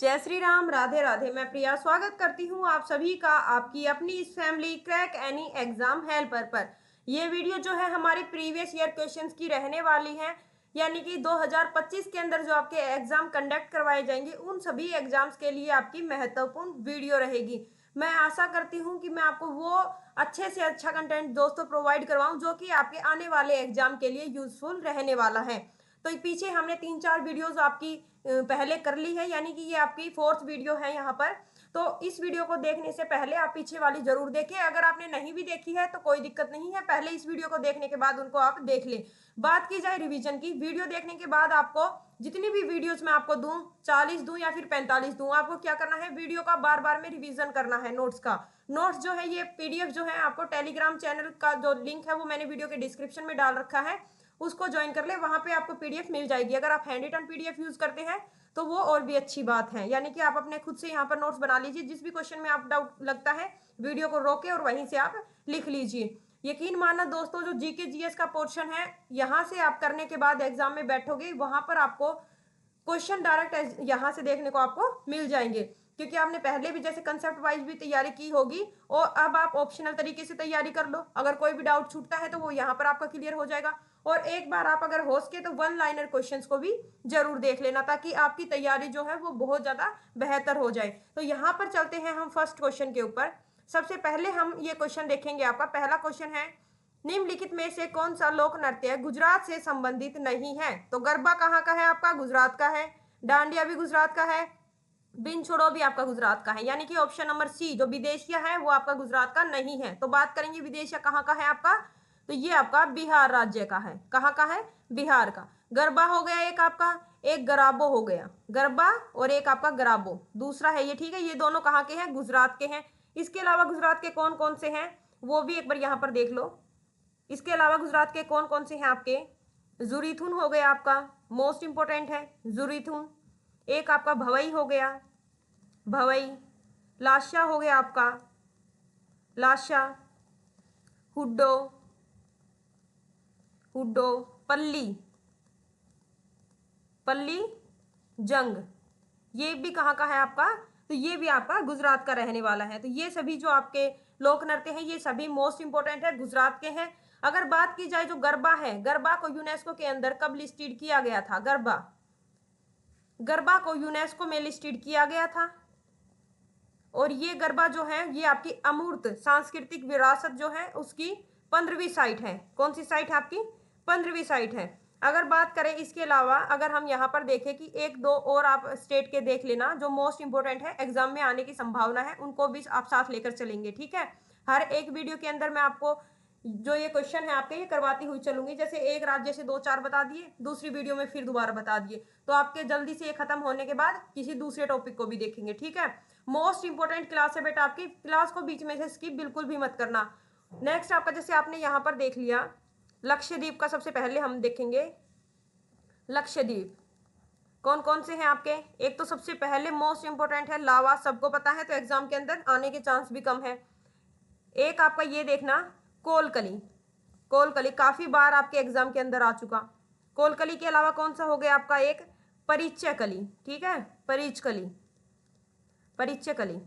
जय श्री राम, राधे राधे। मैं प्रिया स्वागत करती हूँ आप सभी का आपकी अपनी इस family crack any exam helper पर। ये वीडियो जो है हमारी प्रीवियस ईयर क्वेश्चंस की रहने वाली है, यानी कि 2025 के अंदर जो आपके एग्जाम कंडक्ट करवाए जाएंगे उन सभी एग्जाम्स के लिए आपकी महत्वपूर्ण वीडियो रहेगी। मैं आशा करती हूँ कि मैं आपको वो अच्छे से अच्छा कंटेंट दोस्तों प्रोवाइड करवाऊँ जो कि आपके आने वाले एग्जाम के लिए यूजफुल रहने वाला है। तो पीछे हमने 3-4 वीडियोस आपकी पहले कर ली है, यानी कि ये आपकी 4th वीडियो है यहाँ पर। तो इस वीडियो को देखने से पहले आप पीछे वाली जरूर देखें। अगर आपने नहीं भी देखी है तो कोई दिक्कत नहीं है, पहले इस वीडियो को देखने के बाद उनको आप देख लें। बात की जाए रिवीजन की, वीडियो देखने के बाद आपको जितनी भी वीडियोस मैं आपको दूं, 40 दूं या फिर 45 दूं, आपको क्या करना है, वीडियो का बार बार में रिवीजन करना है। नोट्स का नोट्स जो है, ये पीडीएफ जो है आपको टेलीग्राम चैनल का जो लिंक है वो मैंने वीडियो के डिस्क्रिप्शन में डाल रखा है, उसको ज्वाइन कर ले। वहां पे आपको पीडीएफ मिल जाएगी। अगर आप हैंड रिटन पीडीएफ यूज करते हैं तो वो और भी अच्छी बात है, यानी कि आप अपने खुद से यहाँ पर नोट्स बना लीजिए। जिस भी क्वेश्चन में आप डाउट लगता है वीडियो को रोके और वहीं से आप लिख लीजिए। यकीन मानना दोस्तों, जो जीके जीएस का पोर्शन है यहाँ से आप करने के बाद एग्जाम में बैठोगे, वहां पर आपको क्वेश्चन डायरेक्ट यहाँ से देखने को आपको मिल जाएंगे, क्योंकि आपने पहले भी जैसे कंसेप्ट वाइज भी तैयारी की होगी और अब आप ऑप्शनल तरीके से तैयारी कर लो। अगर कोई भी डाउट छूटता है तो वो यहाँ पर आपका क्लियर हो जाएगा। और एक बार आप अगर हो सके तो 1 लाइनर क्वेश्चंस को भी जरूर देख लेना, ताकि आपकी तैयारी जो है वो बहुत ज्यादा बेहतर हो जाए। तो यहाँ पर चलते हैं हम फर्स्ट क्वेश्चन के ऊपर। सबसे पहले हम ये क्वेश्चन देखेंगे। आपका पहला क्वेश्चन है, निम्नलिखित में से कौन सा लोक नृत्य गुजरात से संबंधित नहीं है? तो गरबा कहाँ का है? आपका गुजरात का है। डांडिया भी गुजरात का है। बिन छोड़ो भी आपका गुजरात का है, यानी कि ऑप्शन नंबर सी जो विदेशिया है वो आपका गुजरात का नहीं है। तो बात करेंगे विदेशिया कहाँ का है आपका, तो ये आपका बिहार राज्य का है। कहाँ का है? बिहार का। गरबा हो गया एक आपका, एक गराबो हो गया। गरबा और एक आपका गराबो दूसरा है ये, ठीक है। ये दोनों कहाँ के हैं? गुजरात के हैं। इसके अलावा गुजरात के कौन कौन से हैं वो भी एक बार यहाँ पर देख लो। इसके अलावा गुजरात के कौन कौन से हैं आपके? जुरीथुन हो गया आपका, मोस्ट इंपोर्टेंट है जुरीथुन। एक आपका भवई हो गया, भवई। लाशा हो गया आपका, लाशा। हुड्डो, हुड्डो। पल्ली, पल्ली जंग, ये भी कहाँ का है आपका? तो ये भी आपका गुजरात का रहने वाला है। तो ये सभी जो आपके लोक नृत्य हैं ये सभी मोस्ट इंपोर्टेंट है, गुजरात के हैं। अगर बात की जाए जो गरबा है, गरबा को यूनेस्को के अंदर कब लिस्टेड किया गया था? गरबा, गरबा को यूनेस्को में लिस्टेड किया गया था। और ये गरबा जो है ये आपकी अमूर्त सांस्कृतिक विरासत जो है उसकी 15वीं साइट है। कौन सी साइट है आपकी? 15वीं साइट है। अगर बात करें इसके अलावा, अगर हम यहाँ पर देखें कि एक दो और आप स्टेट के देख लेना जो मोस्ट इंपोर्टेंट है, एग्जाम में आने की संभावना है, उनको भी आप साथ लेकर चलेंगे, ठीक है। हर एक वीडियो के अंदर मैं आपको जो ये क्वेश्चन है आपके ये करवाती हुई चलूंगी। जैसे एक राज्य से 2-4 बता दिए, दूसरी वीडियो में फिर दोबारा बता दिए, तो आपके जल्दी से ये खत्म होने के बाद किसी दूसरे टॉपिक को भी देखेंगे, ठीक है। मोस्ट इंपोर्टेंट क्लास है बेटा आपकी, क्लास को बीच में से स्किप बिल्कुल भी मत करना। नेक्स्ट आपका, जैसे आपने यहाँ पर देख लिया लक्षद्वीप का, सबसे पहले हम देखेंगे लक्षद्वीप कौन कौन से हैं आपके। एक तो सबसे पहले मोस्ट इंपोर्टेंट है लावा, सबको पता है, तो एग्जाम के अंदर आने के चांस भी कम है। एक आपका ये देखना कोलकली, कोलकली काफी बार आपके एग्जाम के अंदर आ चुका। कोलकली के अलावा कौन सा हो गया आपका? एक परिचयकली, ठीक है, परिचकली, परिचयकली।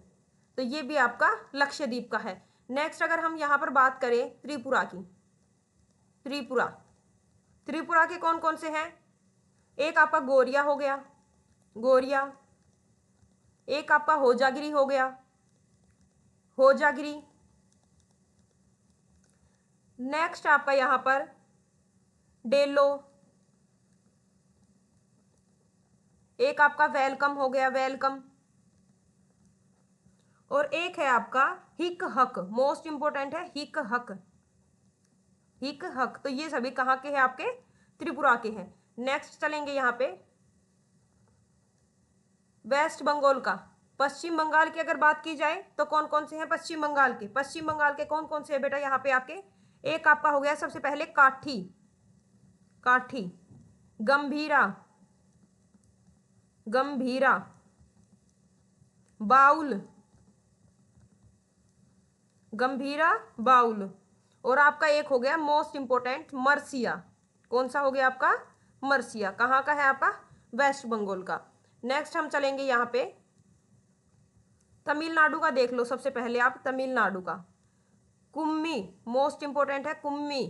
तो ये भी आपका लक्षद्वीप का है। नेक्स्ट अगर हम यहाँ पर बात करें त्रिपुरा की, त्रिपुरा, त्रिपुरा के कौन कौन से हैं? एक आपका गोरिया हो गया, गोरिया। एक आपका होजागिरी हो गया, होजागिरी। नेक्स्ट आपका यहाँ पर डेलो। एक आपका वेलकम हो गया, वेलकम। और एक है आपका हिक हक, मोस्ट इंपोर्टेंट है हिक हक, हिक हक। तो ये सभी कहाँ के हैं आपके? त्रिपुरा के हैं। नेक्स्ट चलेंगे यहाँ पे वेस्ट बंगाल का, पश्चिम बंगाल की अगर बात की जाए तो कौन कौन से हैं पश्चिम बंगाल के? पश्चिम बंगाल के कौन कौन से हैं बेटा यहाँ पे आपके? एक आपका हो गया सबसे पहले काठी, काठी। गंभीरा, गंभीरा। बाउल, गंभीरा बाउल। और आपका एक हो गया मोस्ट इंपोर्टेंट मरसिया। कौन सा हो गया आपका? मरसिया। कहाँ का है आपका? वेस्ट बंगाल का। नेक्स्ट हम चलेंगे यहाँ पे तमिलनाडु का देख लो सबसे पहले आप, तमिलनाडु का कुम्मी मोस्ट इंपोर्टेंट है, कुम्मी,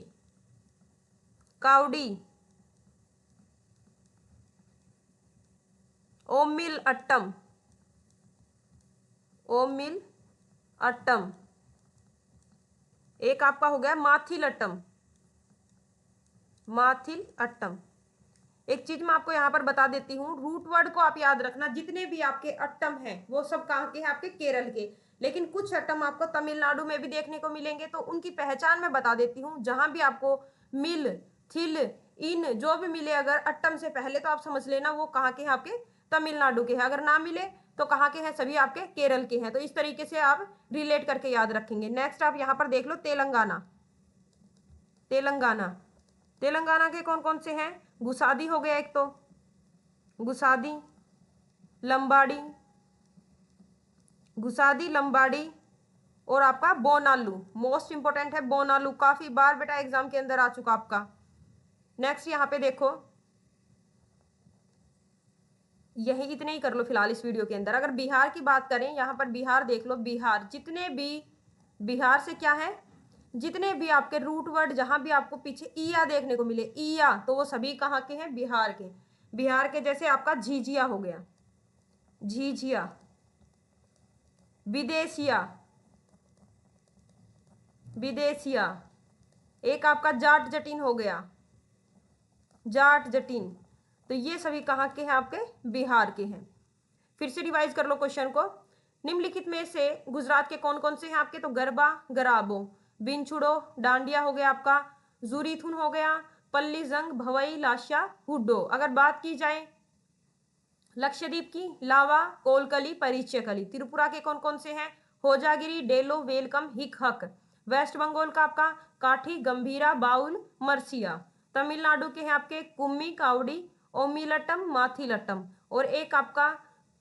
काउडी, ओमिल अट्टम, ओमिल अट्टम, एक आपका हो गया माथिल अट्टम, माथिल अट्टम। एक चीज मैं आपको यहाँ पर बता देती हूँ, रूट वर्ड को आप याद रखना, जितने भी आपके अट्टम हैं वो सब कहाँ के हैं, आपके केरल के, लेकिन कुछ अट्टम आपको तमिलनाडु में भी देखने को मिलेंगे, तो उनकी पहचान मैं बता देती हूँ। जहां भी आपको मिल, थिल, इन जो भी मिले अगर अट्टम से पहले, तो आप समझ लेना वो कहाँ के हैं, आपके तमिलनाडु के हैं। अगर ना मिले तो कहाँ के हैं, सभी आपके केरल के हैं। तो इस तरीके से आप रिलेट करके याद रखेंगे। नेक्स्ट आप यहाँ पर देख लो तेलंगाना, तेलंगाना, तेलंगाना के कौन कौन से हैं, गुसादी हो गया एक तो, गुसादी, लंबाड़ी, गुसादी, लंबाड़ी, और आपका बोनालू, मोस्ट इंपोर्टेंट है बोनालू, काफी बार बेटा एग्जाम के अंदर आ चुका आपका। नेक्स्ट यहाँ पे देखो, यही इतने ही कर लो फिलहाल इस वीडियो के अंदर। अगर बिहार की बात करें, यहाँ पर बिहार देख लो, बिहार, जितने भी बिहार से क्या है, जितने भी आपके रूट वर्ड जहां भी आपको पीछे ईया देखने को मिले, ईया, तो वो सभी कहाँ के हैं, बिहार के। बिहार के जैसे आपका झिझिया हो गया, झिझिया, विदेशिया, विदेशिया, एक आपका जाट जटिन हो गया, जाट जटिन, तो ये सभी कहाँ के हैं, आपके बिहार के हैं। फिर से रिवाइज कर लो क्वेश्चन को। निम्नलिखित में से गुजरात के कौन कौन से हैं आपके, तो गरबा, गराबो, बिनछुड़ो, डांडिया हो गया आपका, जुरीथुन हो गया, पल्ली जंग, भवई, लाशा, हुड्डो। अगर बात की जाए लक्षद्वीप की, लावा, कोलकली, परिचयकली। त्रिपुरा के कौन कौन से हैं, होजागिरी, डेलो, वेलकम, हिक हक। वेस्ट बंगाल का आपका काठी, गंभीरा, बाउल, मरसिया। तमिलनाडु के हैं आपके कुम्मी, काउडी, ओमिलट्टम, माथिलट्टम। और एक आपका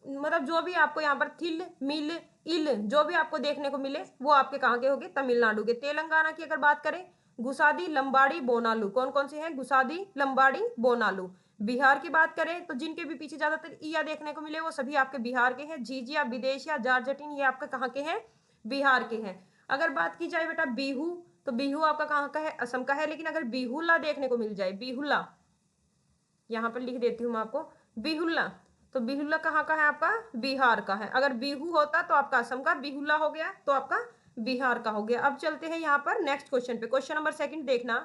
मतलब जो भी आपको यहाँ पर थिल, मिल, इल जो भी आपको देखने को मिले वो आपके कहाँ के होंगे, तमिलनाडु के। तेलंगाना की अगर बात करें, गुसादी, लंबाड़ी, बोनालू, कौन कौन से हैं, गुसादी, लंबाड़ी, बोनालू। बिहार की बात करें तो जिनके भी पीछे ज्यादातर ईया देखने को मिले वो सभी आपके बिहार के हैं। झिझिया, विदेशिया, जारजटिन, ये आपका कहाँ के हैं, बिहार के हैं। अगर बात की जाए बेटा बिहू, तो बिहू आपका कहाँ का है, असम का है। लेकिन अगर बिहुला देखने को मिल जाए, बिहुला, यहाँ पर लिख देती हूँ मैं आपको, बिहुला, तो बिहुला कहाँ का है, आपका बिहार का है। अगर बिहू होता तो आपका असम का, बिहुला हो गया तो आपका बिहार का हो गया। अब चलते हैं यहाँ पर नेक्स्ट क्वेश्चन पे। क्वेश्चन नंबर 2 देखना,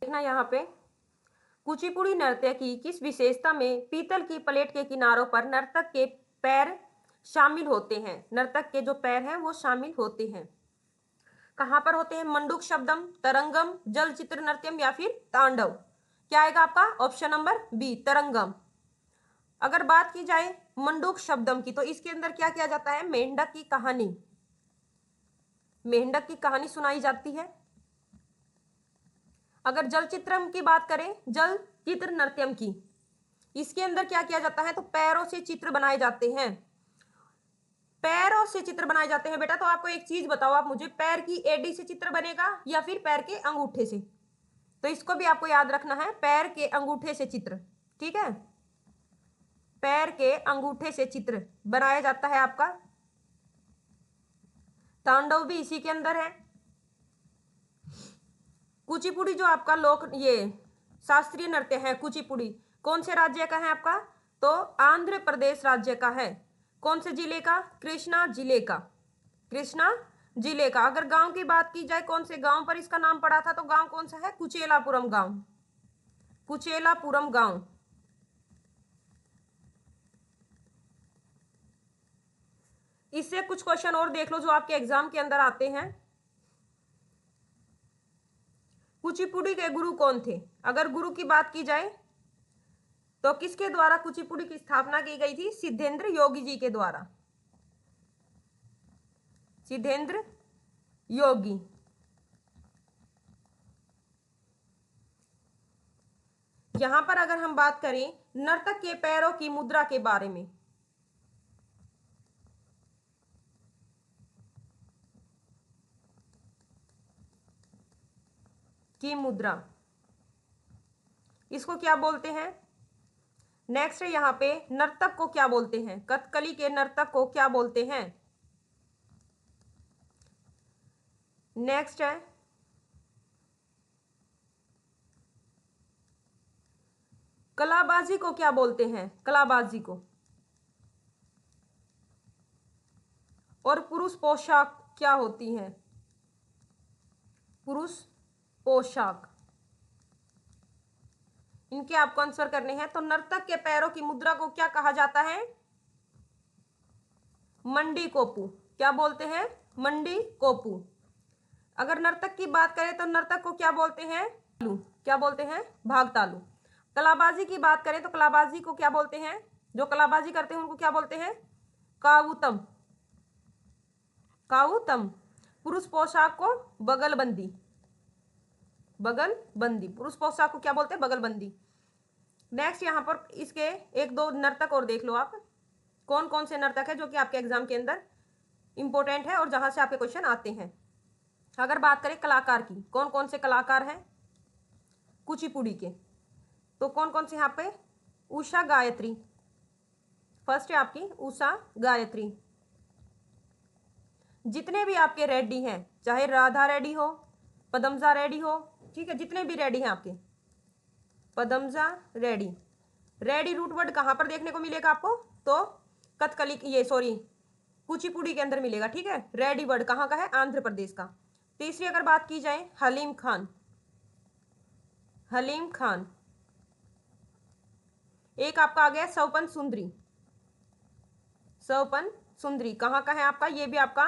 देखना यहाँ पे, कुचिपुड़ी नृत्य की किस विशेषता में पीतल की प्लेट के किनारों पर नर्तक के पैर शामिल होते हैं, नर्तक के जो पैर हैं वो शामिल होते हैं। कहां पर होते हैं, मंडूक शब्दम, तरंगम, जल चित्र नृत्यम, या फिर तांडव। क्या आएगा आपका ऑप्शन नंबर बी, तरंगम। अगर बात की जाए मंडूक शब्दम की, तो इसके अंदर क्या किया जाता है, मेंढक की कहानी, मेंढक की कहानी सुनाई जाती है। अगर जल चित्रम की बात करें, जल चित्र नृत्यम की, इसके अंदर क्या किया जाता है, तो पैरों से चित्र बनाए जाते हैं, पैरों से चित्र बनाए जाते हैं बेटा। तो आपको एक चीज बताओ आप मुझे, पैर की एडी से चित्र बनेगा या फिर पैर के अंगूठे से, तो इसको भी आपको याद रखना है, पैर के अंगूठे से चित्र, ठीक है, पैर के अंगूठे से चित्र बनाया जाता है आपका। तांडव भी इसी के अंदर है। कुचिपुड़ी जो आपका लोक ये शास्त्रीय नृत्य है, कुचिपुड़ी कौन से राज्य का है आपका, तो आंध्र प्रदेश राज्य का है। कौन से जिले का, कृष्णा जिले का, कृष्णा जिले का। अगर गांव की बात की जाए, कौन से गांव पर इसका नाम पड़ा था, तो गांव कौन सा है, कुचेलापुरम गांव, कुचेलापुरम गांव। इससे कुछ क्वेश्चन और देख लो जो आपके एग्जाम के अंदर आते हैं। कुचिपुड़ी के गुरु कौन थे, अगर गुरु की बात की जाए तो किसके द्वारा कुचिपुड़ी की स्थापना की गई थी, सिद्धेंद्र योगी जी के द्वारा, सिद्धेंद्र योगी। यहां पर अगर हम बात करें नर्तक के पैरों की मुद्रा के बारे में, की मुद्रा, इसको क्या बोलते हैं। नेक्स्ट है यहाँ पे, नर्तक को क्या बोलते हैं, कथकली के नर्तक को क्या बोलते हैं, नेक्स्ट है कलाबाजी को क्या बोलते हैं? कलाबाजी को। और पुरुष पोशाक क्या होती है? पुरुष पोशाक। इनके आपको आंसर करने हैं। तो नर्तक के पैरों की मुद्रा को क्या कहा जाता है? मंडी कोपू। क्या बोलते हैं? मंडी कोपू। अगर नर्तक की बात करें तो नर्तक को क्या बोलते हैं? क्या बोलते हैं? भागतालू। कलाबाजी की बात करें तो कलाबाजी को क्या बोलते हैं? जो कलाबाजी करते हैं उनको क्या बोलते हैं? काऊतम। काऊतम। पुरुष पोशाक को बगलबंदी। बगलबंदी। पुरुष पोशाक को क्या बोलते हैं? बगलबंदी। नेक्स्ट यहाँ पर इसके एक दो नर्तक और देख लो आप, कौन कौन से नर्तक है जो कि आपके एग्जाम के अंदर इंपॉर्टेंट है और जहां से आपके क्वेश्चन आते हैं। अगर बात करें कलाकार की, कौन कौन से कलाकार हैं कुचिपुड़ी के? तो कौन कौन से यहाँ पे? उषा गायत्री। फर्स्ट है आपकी उषा गायत्री। जितने भी आपके रेड्डी हैं, चाहे राधा रेड्डी हो, पदमजा रेड्डी हो, ठीक है, जितने भी रेड्डी हैं आपके, पदमजा रेड्डी। रेड्डी रूट वर्ड कहाँ पर देखने को मिलेगा आपको? तो कथकली, ये सॉरी कुचिपुड़ी के अंदर मिलेगा, ठीक है। रेड्डी वर्ड कहाँ का है? आंध्र प्रदेश का। तीसरी अगर बात की जाए हलीम खान। हलीम खान। एक आपका आ गया स्वपन सुंदरी। स्वपन सुंदरी कहाँ का है आपका? ये भी आपका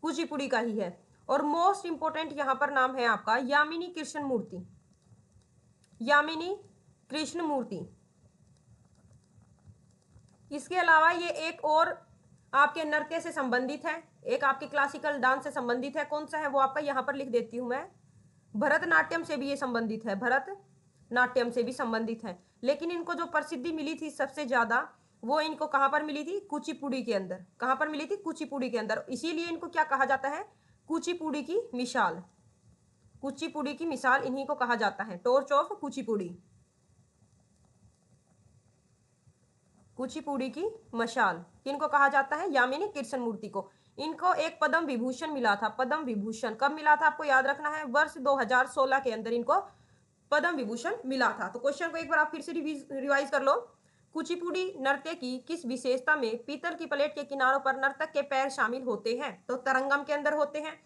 कुचिपुड़ी का ही है। और मोस्ट इंपोर्टेंट यहां पर नाम है आपका यामिनी कृष्ण मूर्ति। यामिनी कृष्ण मूर्ति। इसके अलावा ये एक और आपके नृत्य से संबंधित है, एक आपके क्लासिकल डांस से संबंधित है। कौन सा है वो आपका? यहां पर लिख देती हूं मैं। भरतनाट्यम से भी ये संबंधित है, भरतनाट्यम से भी संबंधित है। लेकिन इनको जो प्रसिद्धि मिली थी सबसे ज्यादा, वो इनको कहां पर मिली थी? कुचिपुड़ी के अंदर। कहां पर मिली थी? कुचिपुड़ी के अंदर। इसीलिए इनको क्या कहा जाता है? कुचिपुड़ी की मिसाल। कुचिपुड़ी की मिसाल इन्हीं को कहा जाता है, टॉर्च ऑफ कुचिपुड़ी। कुचिपुड़ी की मशाल किनको कहा जाता है? यामिनी कृष्ण मूर्ति को। इनको एक पद्म विभूषण मिला था। पद्म विभूषण कब मिला था? आपको याद रखना है, वर्ष 2016 के अंदर इनको पद्म विभूषण मिला था। तो क्वेश्चन को एक बार आप फिर से रिवाइज कर लो। कुचिपुड़ी नृत्य की किस विशेषता में पीतल की प्लेट के किनारों पर नर्तक के पैर शामिल होते हैं? तो तरंगम के अंदर होते हैं।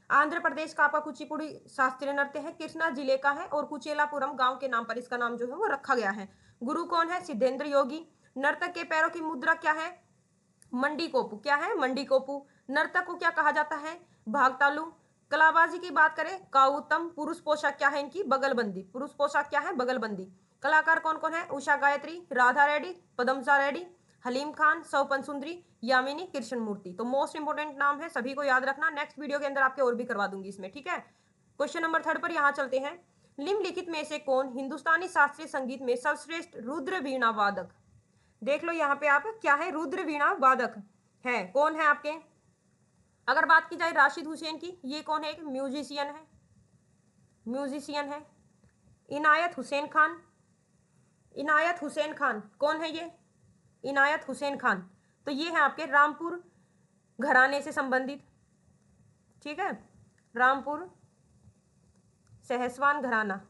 आंध्र प्रदेश का आपका कुचिपुड़ी शास्त्रीय नृत्य है, कृष्णा जिले का है और कुचेलापुरम गांव के नाम पर इसका नाम जो है वो रखा गया है। गुरु कौन है? सिद्धेंद्र योगी। नर्तक के पैरों की मुद्रा क्या है? मंडी कोपू। क्या है? मंडी कोपू। नर्तक को क्या कहा जाता है? भागतालू। कलाबाजी की बात करें काउतम। पुरुष पोशाक क्या है इनकी? बगलबंदी। पुरुष पोशाक क्या है? बगलबंदी। कलाकार कौन कौन है? उषा गायत्री, राधा रेड्डी, पदमजा रेड्डी, हलीम खान, स्वपन सुंदरी, यामिनी कृष्ण मूर्ति। तो मोस्ट इंपोर्टेंट नाम है, सभी को याद रखना। नेक्स्ट वीडियो के अंदर आपके और भी करवा दूंगी इसमें, ठीक है। क्वेश्चन नंबर 3 पर यहाँ चलते हैं। निम्नलिखित में से कौन हिंदुस्तानी शास्त्रीय संगीत में सर्वश्रेष्ठ रुद्र वीणा वादक? देख लो यहाँ पे आप, क्या है? रुद्र वीणा वादक है। कौन है आपके? अगर बात की जाए राशिद हुसैन की, ये कौन है? एक म्यूजिशियन है, म्यूजिशियन है। इनायत हुसैन खान। इनायत हुसैन खान कौन है ये? इनायत हुसैन खान। तो ये है आपके रामपुर घराने से संबंधित, ठीक है, रामपुर सहसवान घराना।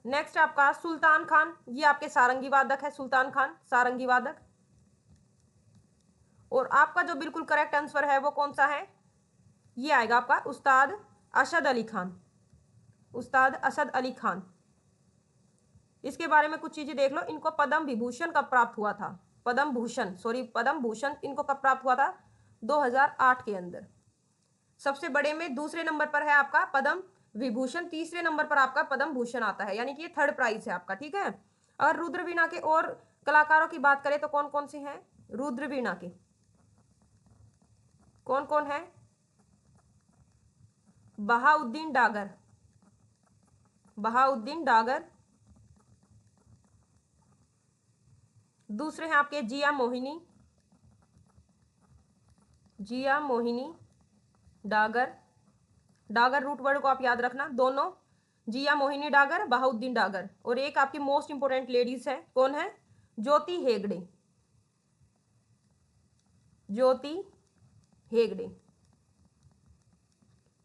नेक्स्ट आपका सुल्तान खान, ये आपके सारंगी वादक है, सुल्तान खान सारंगी वादक। और आपका जो बिल्कुल करेक्ट आंसर है वो कौन सा है? ये आएगा आपका उस्ताद असद अली खान। उस्ताद असद अली खान। इसके बारे में कुछ चीजें देख लो। इनको पद्म विभूषण कब प्राप्त हुआ था? पद्म भूषण, सॉरी पद्म भूषण इनको कब प्राप्त हुआ था? 2008 के अंदर। सबसे बड़े में दूसरे नंबर पर है आपका पद्म विभूषण, तीसरे नंबर पर आपका पद्म भूषण आता है, यानी कि ये थर्ड प्राइज है आपका, ठीक है। और रुद्रवीणा के और कलाकारों की बात करें तो कौन कौन से हैं रुद्रवीणा के? कौन कौन है? बहाउद्दीन डागर। बहाउद्दीन डागर। दूसरे हैं आपके जिया मोहिनी। जिया मोहिनी डागर। डागर रूट वर्ड को आप याद रखना दोनों, जिया मोहिनी डागर, बहाउद्दीन डागर। और एक आपकी मोस्ट इंपोर्टेंट लेडीज है, कौन है? ज्योति हेगड़े। ज्योति हेगड़े।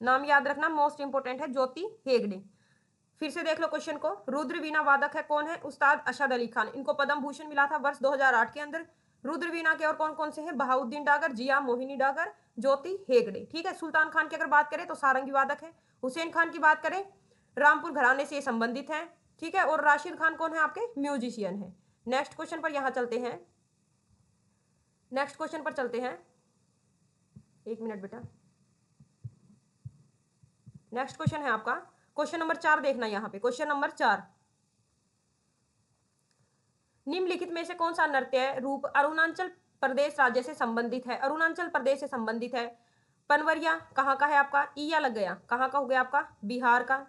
नाम याद रखना, मोस्ट इंपोर्टेंट है, ज्योति हेगड़े। फिर से देख लो क्वेश्चन को, रुद्र वीणा वादक है कौन है? उस्ताद अशद अली खान। इनको पद्म भूषण मिला था वर्ष 2008 के अंदर। रुद्र वीणा के और कौन कौन से हैं? बहाउद्दीन डागर, जिया मोहिनी डागर, ज्योति हेगड़े। ठीक है। सुल्तान खान की अगर बात करें तो सारंगी वादक है। हुसैन खान की बात करें, रामपुर घराने से संबंधित है। ठीक है। और राशिद खान कौन है? आपके म्यूजिशियन है। नेक्स्ट क्वेश्चन पर यहां चलते हैं, नेक्स्ट क्वेश्चन पर चलते हैं। एक मिनट बेटा। नेक्स्ट क्वेश्चन है आपका क्वेश्चन नंबर 4, देखना यहाँ पे क्वेश्चन नंबर 4। निम्नलिखित में से कौन सा नृत्य रूप अरुणाचल प्रदेश राज्य से संबंधित है? अरुणाचल प्रदेश से संबंधित है। पनवरिया कहाँ का है आपका? ईया लग गया, कहाँ का हो गया आपका? बिहार का।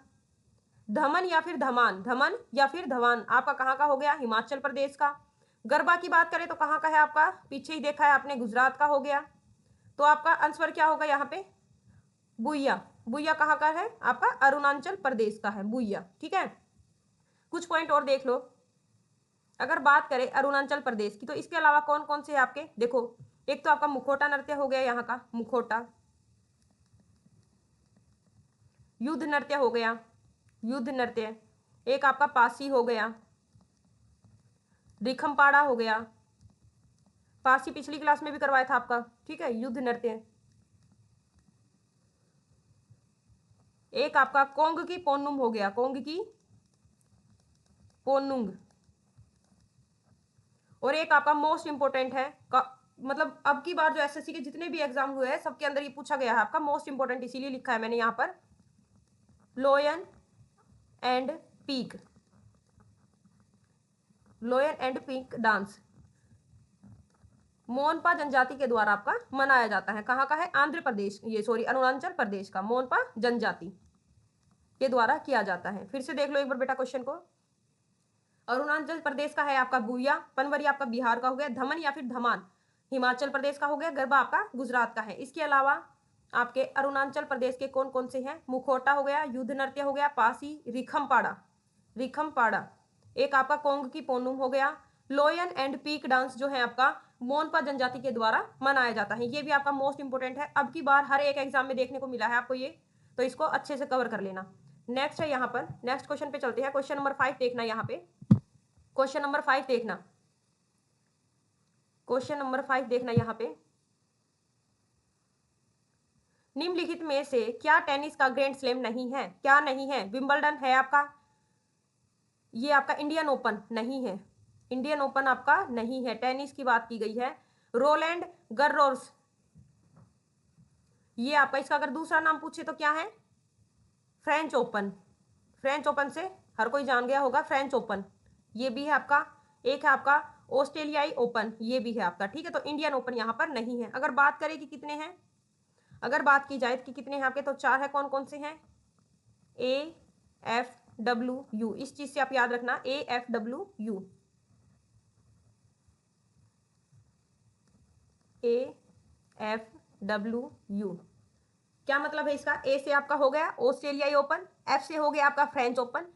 धमन या फिर धमान, धमन या फिर धवान आपका कहाँ का हो गया? हिमाचल प्रदेश का। गरबा की बात करें तो कहाँ का है आपका? पीछे ही देखा है आपने, गुजरात का हो गया। तो आपका आंसर क्या होगा यहाँ पे? बुइया। बुइया कहाँ का है आपका? अरुणाचल प्रदेश का है बुइया। ठीक है। कुछ पॉइंट और देख लो। अगर बात करें अरुणाचल प्रदेश की तो इसके अलावा कौन कौन से आपके, देखो एक तो आपका मुखोटा नृत्य हो गया, यहाँ का मुखोटा। युद्ध नृत्य हो गया, युद्ध नृत्य। एक आपका पासी हो गया, रिखमपाड़ा हो गया। पासी पिछली क्लास में भी करवाया था आपका। ठीक है। युद्ध नृत्य। एक आपका कोंग की पोनुम हो गया, कोंग की पोनुंग। और एक आपका मोस्ट इंपोर्टेंट है मतलब अब की बार जो एसएससी के जितने भी एग्जाम हुए हैं सबके अंदर ये पूछा गया है आपका, मोस्ट इंपोर्टेंट इसीलिए लिखा है मैंने यहाँ पर, लोयन and peak, लोयन and peak dance Monpa जनजाति के द्वारा आपका मनाया जाता है। कहाँ का है? आंध्र प्रदेश, ये सॉरी अरुणाचल प्रदेश का मोनपा जनजाति के द्वारा किया जाता है। फिर से देख लो एक बार बेटा क्वेश्चन को। अरुणाचल प्रदेश का है आपका बुइया, पनवरी आपका बिहार का हो गया, धमन या फिर धमान हिमाचल प्रदेश का हो गया, गरबा आपका गुजरात का है। इसके अलावा आपके अरुणाचल प्रदेश के कौन कौन से हैं? मुखोटा हो गया, युद्ध नृत्य हो गया, पासी, रिखमपाड़ा, रिखमपाड़ा। एक आपका कोंग की पोनुम हो गया। लोयन एंड पीक डांस जो है आपका मोनपा जनजाति के द्वारा मनाया जाता है। ये भी आपका मोस्ट इंपोर्टेंट है, अब की बार हर एक एग्जाम में देखने को मिला है आपको ये, तो इसको अच्छे से कवर कर लेना। नेक्स्ट है यहाँ पर, नेक्स्ट क्वेश्चन पे चलते हैं। क्वेश्चन नंबर 5 देखना यहाँ पे, क्वेश्चन नंबर 5 देखना, क्वेश्चन नंबर 5 देखना यहाँ पे। निम्नलिखित में से क्या टेनिस का ग्रैंड स्लैम नहीं है? क्या नहीं है? विंबलडन है आपका, ये आपका इंडियन ओपन नहीं है, इंडियन ओपन आपका नहीं है, टेनिस की बात की गई है। रोलैंड गर्रोस, ये आपका, इसका अगर दूसरा नाम पूछे तो क्या है? फ्रेंच ओपन, फ्रेंच ओपन से हर कोई जान गया होगा, फ्रेंच ओपन ये भी है आपका। एक है आपका ऑस्ट्रेलियाई ओपन, ये भी है आपका। ठीक है। तो इंडियन ओपन यहाँ पर नहीं है। अगर बात करें कि कितने हैं, अगर बात की जाए कि कितने हैं आपके, तो 4 है। कौन कौन से हैं? AFWU, इस चीज से आप याद रखना, AFWU, AFWU क्या मतलब है इसका? ए से आपका हो गया ऑस्ट्रेलियाई ओपन, एफ से हो गया आपका फ्रेंच ओपन,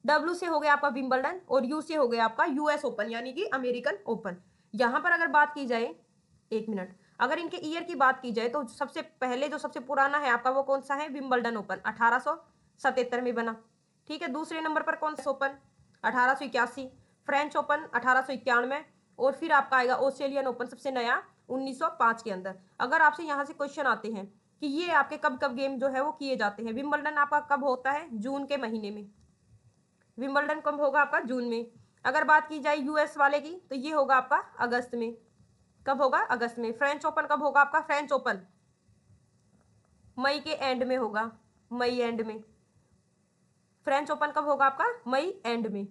डब्ल्यू से हो गया आपका विंबलडन, और यू से हो गया आपका यूएस ओपन यानी कि अमेरिकन ओपन। यहां पर अगर बात की जाए, एक मिनट, अगर इनके ईयर की बात की जाए तो सबसे पहले जो सबसे पुराना है आपका वो कौन सा है? विंबलडन ओपन 1877 में बना। ठीक है। दूसरे नंबर पर कौन सा ओपन? 1881। फ्रेंच ओपन 1891, और फिर आपका आएगा ऑस्ट्रेलियन ओपन सबसे नया 1905 के अंदर। अगर आपसे यहाँ से क्वेश्चन आते हैं कि ये आपके कब कब गेम जो है वो किए जाते हैं, विंबलडन आपका कब होता है? जून के महीने में। विंबलडन कब होगा आपका? जून में। अगर बात की जाए यूएस वाले की तो ये होगा आपका अगस्त में। कब होगा? अगस्त में। फ्रेंच ओपन कब होगा आपका? फ्रेंच ओपन मई के एंड में होगा, मई एंड में। फ्रेंच ओपन कब होगा आपका? मई एंड में।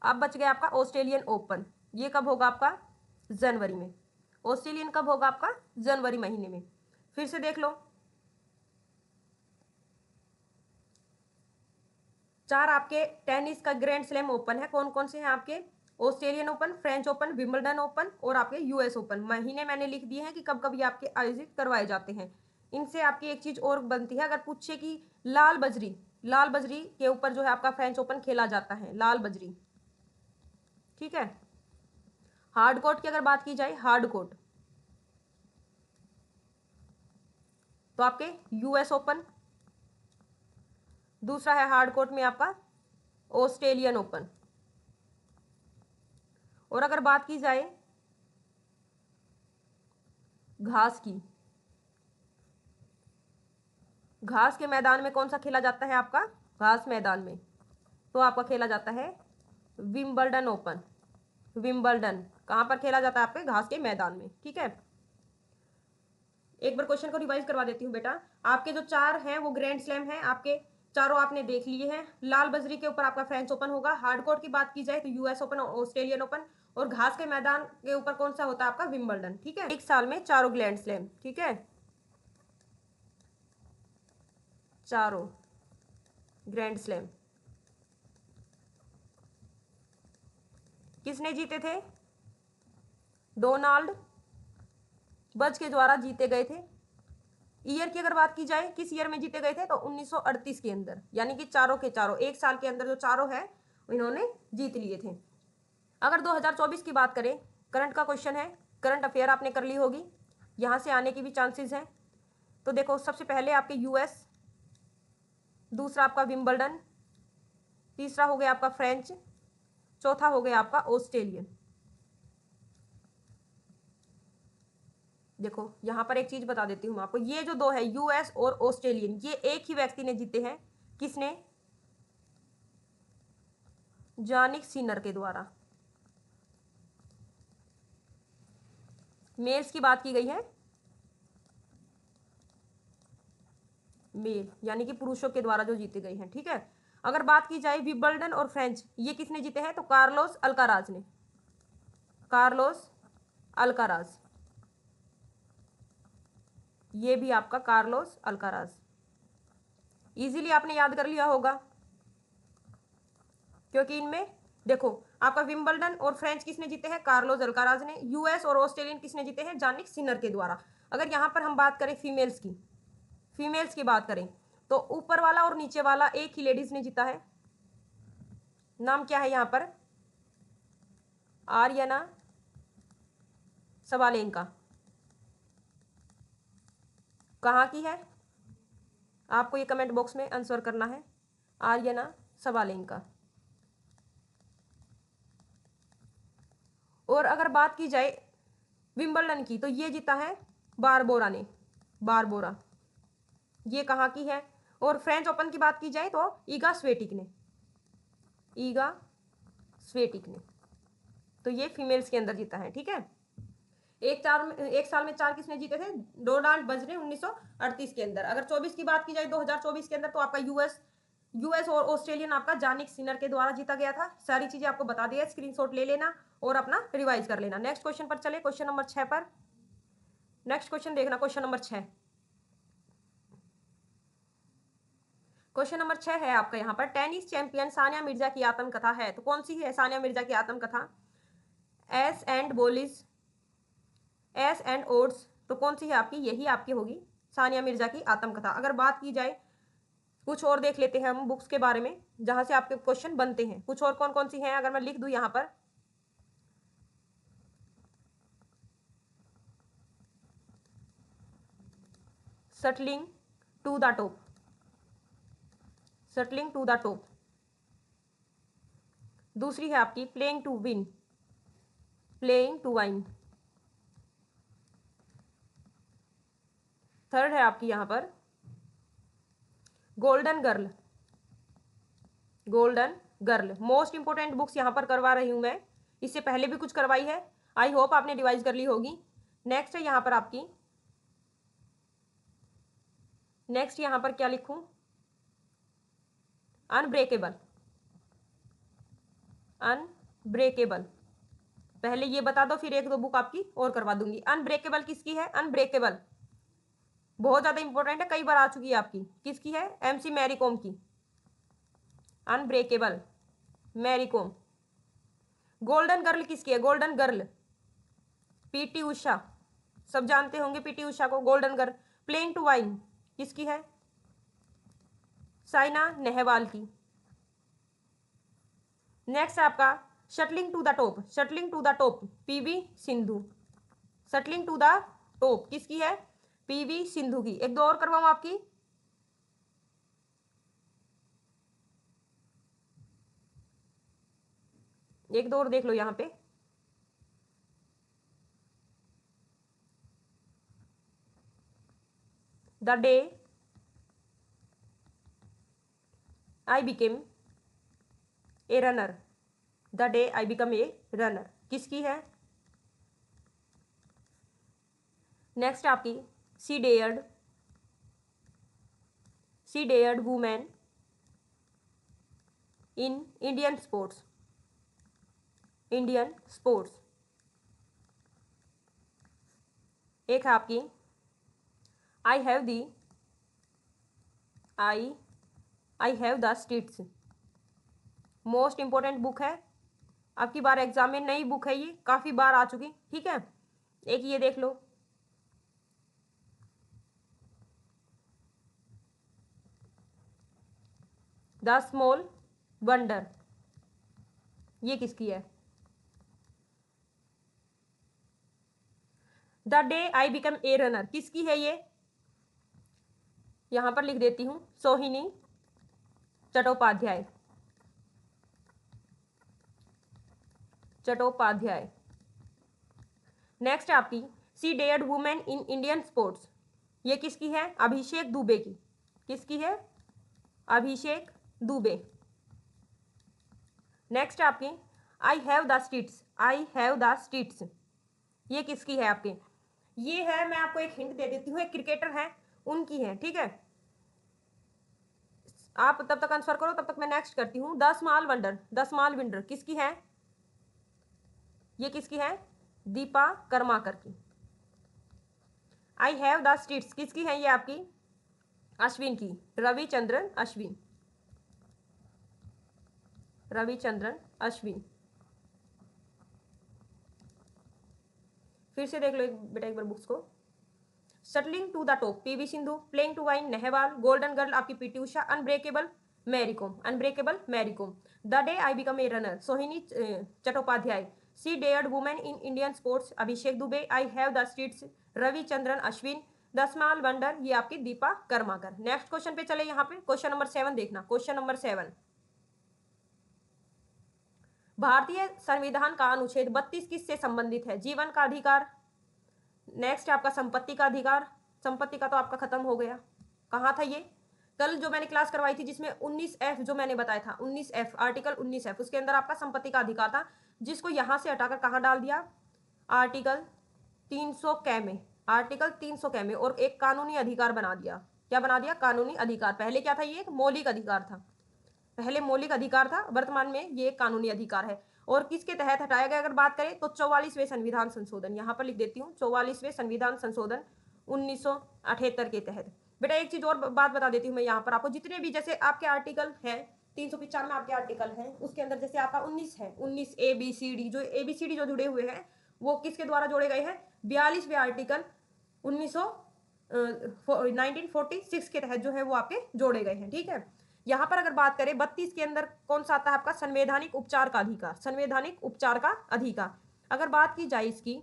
अब बच गया आपका ऑस्ट्रेलियन ओपन, ये कब होगा आपका? जनवरी में। ऑस्ट्रेलियन कब होगा आपका? जनवरी महीने में। फिर से देख लो, 4 आपके टेनिस का ग्रैंड स्लैम ओपन है। कौन कौन से हैं आपके? Australian open, French open, Wimbledon open और आपके यूएस ओपन। महीने मैंने लिख दिए हैं कि कब कब ये आपके आयोजित करवाए जाते हैं। इनसे आपकी एक चीज और बनती है, अगर पूछे कि लाल बजरी, लाल बजरी के ऊपर जो है आपका फ्रेंच ओपन खेला जाता है, लाल बजरी। ठीक है। हार्ड कोर्ट की अगर बात की जाए, हार्ड कोर्ट, तो आपके यूएस ओपन, दूसरा है हार्ड कोर्ट में आपका ऑस्ट्रेलियन ओपन। और अगर बात की जाए घास की, घास के मैदान में कौन सा खेला जाता है आपका, घास मैदान में तो आपका खेला जाता है विंबलडन ओपन। विंबलडन कहाँ पर खेला जाता है, आपके घास के मैदान में। ठीक है, एक बार क्वेश्चन को रिवाइज करवा देती हूँ बेटा। आपके जो चार हैं वो ग्रैंड स्लैम हैं, आपके चारों आपने देख लिए हैं। लाल बजरी के ऊपर आपका फ्रेंच ओपन होगा। हार्ड कोर्ट की बात की जाए तो यूएस ओपन और ऑस्ट्रेलियन ओपन। और घास के मैदान के ऊपर कौन सा होता है आपका, विंबलडन। ठीक है, एक साल में चारों ग्रैंड स्लैम। ठीक है, चारों ग्रैंड स्लैम किसने जीते थे, डोनाल्ड बज के द्वारा जीते गए थे। ईयर की अगर बात की जाए, किस ईयर में जीते गए थे, तो 1938 के अंदर। यानी कि चारों के चारों एक साल के अंदर जो चारों है इन्होंने जीत लिए थे। अगर 2024 की बात करें, करंट का क्वेश्चन है, करंट अफेयर आपने कर ली होगी, यहाँ से आने की भी चांसेस हैं। तो देखो, सबसे पहले आपके यूएस, दूसरा आपका विंबलडन, तीसरा हो गया आपका फ्रेंच, चौथा हो गया आपका ऑस्ट्रेलियन। देखो यहाँ पर एक चीज बता देती हूँ आपको, ये जो दो है यूएस और ऑस्ट्रेलियन, ये एक ही व्यक्ति ने जीते हैं। किसने, जानिक सिनर के द्वारा। मेल्स की बात की गई है, मेल यानी कि पुरुषों के द्वारा जो जीते गए हैं। ठीक है, अगर बात की जाए विंबलडन और फ्रेंच, ये किसने जीते हैं, तो कार्लोस अल्काराज ने। कार्लोस अल्काराज, ये भी आपका कार्लोस अल्काराज। इजीली आपने याद कर लिया होगा, क्योंकि इनमें देखो आपका विंबलडन और फ्रेंच किसने जीते हैं, कार्लोस अल्काराज ने। यूएस और ऑस्ट्रेलियन किसने जीते हैं, जानिक सिनर के द्वारा। अगर यहाँ पर हम बात करें फीमेल्स की, फीमेल्स की बात करें तो ऊपर वाला और नीचे वाला एक ही लेडीज ने जीता है। नाम क्या है यहाँ पर, आर्यना सबालेंका। कहाँ की है, आपको ये कमेंट बॉक्स में आंसर करना है, आर्यना सबालेंका। और अगर बात की जाए विंबलडन की, तो ये जीता है बारबोरा ने, बारबोरा, ये कहाँ की है। और फ्रेंच ओपन की बात की जाए तो ईगा स्वेटिक ने, ईगा स्वेटिक ने। तो ये फीमेल्स के अंदर जीता है। ठीक है, एक साल में चार किसने जीते थे, डोनाल्ड बज ने 1938 के अंदर। अगर 24 की बात की जाए 2024 के अंदर, तो आपका यूएस और ऑस्ट्रेलियन आपका जानिक सिनर के द्वारा जीता गया था। सारी चीजें आपको बता दिया, स्क्रीनशॉट ले लेना और अपना रिवाइज कर लेना। नेक्स्ट क्वेश्चन पर चले, क्वेश्चन नंबर 6 पर। नेक्स्ट क्वेश्चन देखना, क्वेश्चन नंबर 6। क्वेश्चन नंबर 6 है आपका यहाँ पर, टेनिस चैंपियन सानिया मिर्जा की आत्मकथा है, तो कौन सी है सानिया मिर्जा की आत्मकथा, एस एंड बोलिस, एस एंड ओड्स, तो कौन सी है आपकी, यही आपकी होगी सानिया मिर्जा की आत्मकथा। अगर बात की जाए, कुछ और देख लेते हैं हम बुक्स के बारे में जहां से आपके क्वेश्चन बनते हैं। कुछ और कौन कौन सी हैं, अगर मैं लिख दूं यहाँ पर, shuttling to the top, shuttling to the top. दूसरी है आपकी playing to win, playing to wine. Third है आपकी यहाँ पर golden girl, golden girl. Most important books यहाँ पर करवा रही हूँ मैं, इससे पहले भी कुछ करवाई है, आई होप आपने रिवाइज कर ली होगी। नेक्स्ट है यहाँ पर आपकी, नेक्स्ट यहाँ पर क्या लिखूं, अनब्रेकेबल, अनब्रेकेबल। पहले ये बता दो, फिर एक दो बुक आपकी और करवा दूंगी। अनब्रेकेबल किसकी है, अनब्रेकेबल बहुत ज्यादा इंपॉर्टेंट है, कई बार आ चुकी है आपकी। किसकी है, एमसी मैरी कॉम की, unbreakable Mary Kom. Golden girl किसकी है, गोल्डन गर्ल पीटी उषा, सब जानते होंगे पीटी उषा को, golden girl. Playing to win किसकी है, साइना नेहवाल की। नेक्स्ट है आपका shuttling to the top, shuttling to the top PV Sindhu, shuttling to the top किसकी है, पीवी सिंधु की। एक दो और करवाऊं आपकी। एक दो और देख लो यहाँ पे। The day I became a runner, the day I become a runner किसकी है? नेक्स्ट आपकी she dared women in Indian sports. एक है आपकी I have the streets. Most important book है आपकी, बार एग्जाम में नई बुक है, ये काफी बार आ चुकी, ठीक है। एक ये देख लो, द स्मॉल वंडर, ये किसकी है? The day I become a runner किसकी है? ये यहां पर लिख देती हूं, सोहिनी चट्टोपाध्याय। नेक्स्ट आपकी she dared women in Indian sports, ये किसकी है? अभिषेक दुबे की। किसकी है? अभिषेक दुबे। नेक्स्ट आपकी आई हैव द स्ट्रीट्स, ये किसकी है आपके? ये है, मैं आपको एक हिंट दे देती हूँ, एक क्रिकेटर है, उनकी है, ठीक है। आप तब तक आंसर करो, तब तक मैं नेक्स्ट करती हूँ। द स्मॉल विंडर किसकी है? ये किसकी है? दीपा कर्माकर की। आई हैव द स्ट्रीट्स किसकी है? ये आपकी अश्विन की, रविचंद्रन अश्विन। फिर से देख लो बेटा एक बार बुक्स को। Shuttling to the top PV Sindhu, playing to wine Nehwal, golden girl आपकी PT Usha, unbreakable Mary Kom, the day I become a runner Sohini Chattopadhyay, she dared women in Indian sports Abhishek Dubey, I have the streets Ravichandran Ashwin, the small wonder ये आपकी Deepa Karmakar. Next question पे चले, यहाँ पे question number 7 देखना। Question number 7, भारतीय संविधान का अनुच्छेद 32 किससे संबंधित है? जीवन का अधिकार। नेक्स्ट आपका संपत्ति का अधिकार, संपत्ति का तो आपका खत्म हो गया, कहाँ था ये? कल जो मैंने क्लास करवाई थी जिसमें 19F जो मैंने बताया था, 19F आर्टिकल 19F, उसके अंदर आपका संपत्ति का अधिकार था, जिसको यहां से हटाकर कहाँ डाल दिया? आर्टिकल 300 कै में, आर्टिकल 300 कै में, और एक कानूनी अधिकार बना दिया। क्या बना दिया? कानूनी अधिकार। पहले क्या था? ये एक मौलिक अधिकार था, पहले मौलिक अधिकार था, वर्तमान में ये कानूनी अधिकार है। और किसके तहत हटाया गया अगर बात करें तो 44वें संविधान संशोधन, यहां पर लिख देती हूँ 44वें संविधान संशोधन 1978 के तहत। बेटा एक चीज और बात बता देती हूँ मैं यहाँ पर आपको, जितने भी जैसे आपके आर्टिकल है 395 में आपके आर्टिकल है, उसके अंदर जैसे आपका 19 है, 19 ABCD जो जुड़े हुए हैं वो किसके द्वारा जोड़े गए हैं? 42वें आर्टिकल 1946 के तहत जो है वो आपके जोड़े गए हैं, ठीक है। यहां पर अगर बात करें 32 के अंदर कौन सा आता है आपका? संवैधानिक उपचार का अधिकार। अगर बात की जाए इसकी,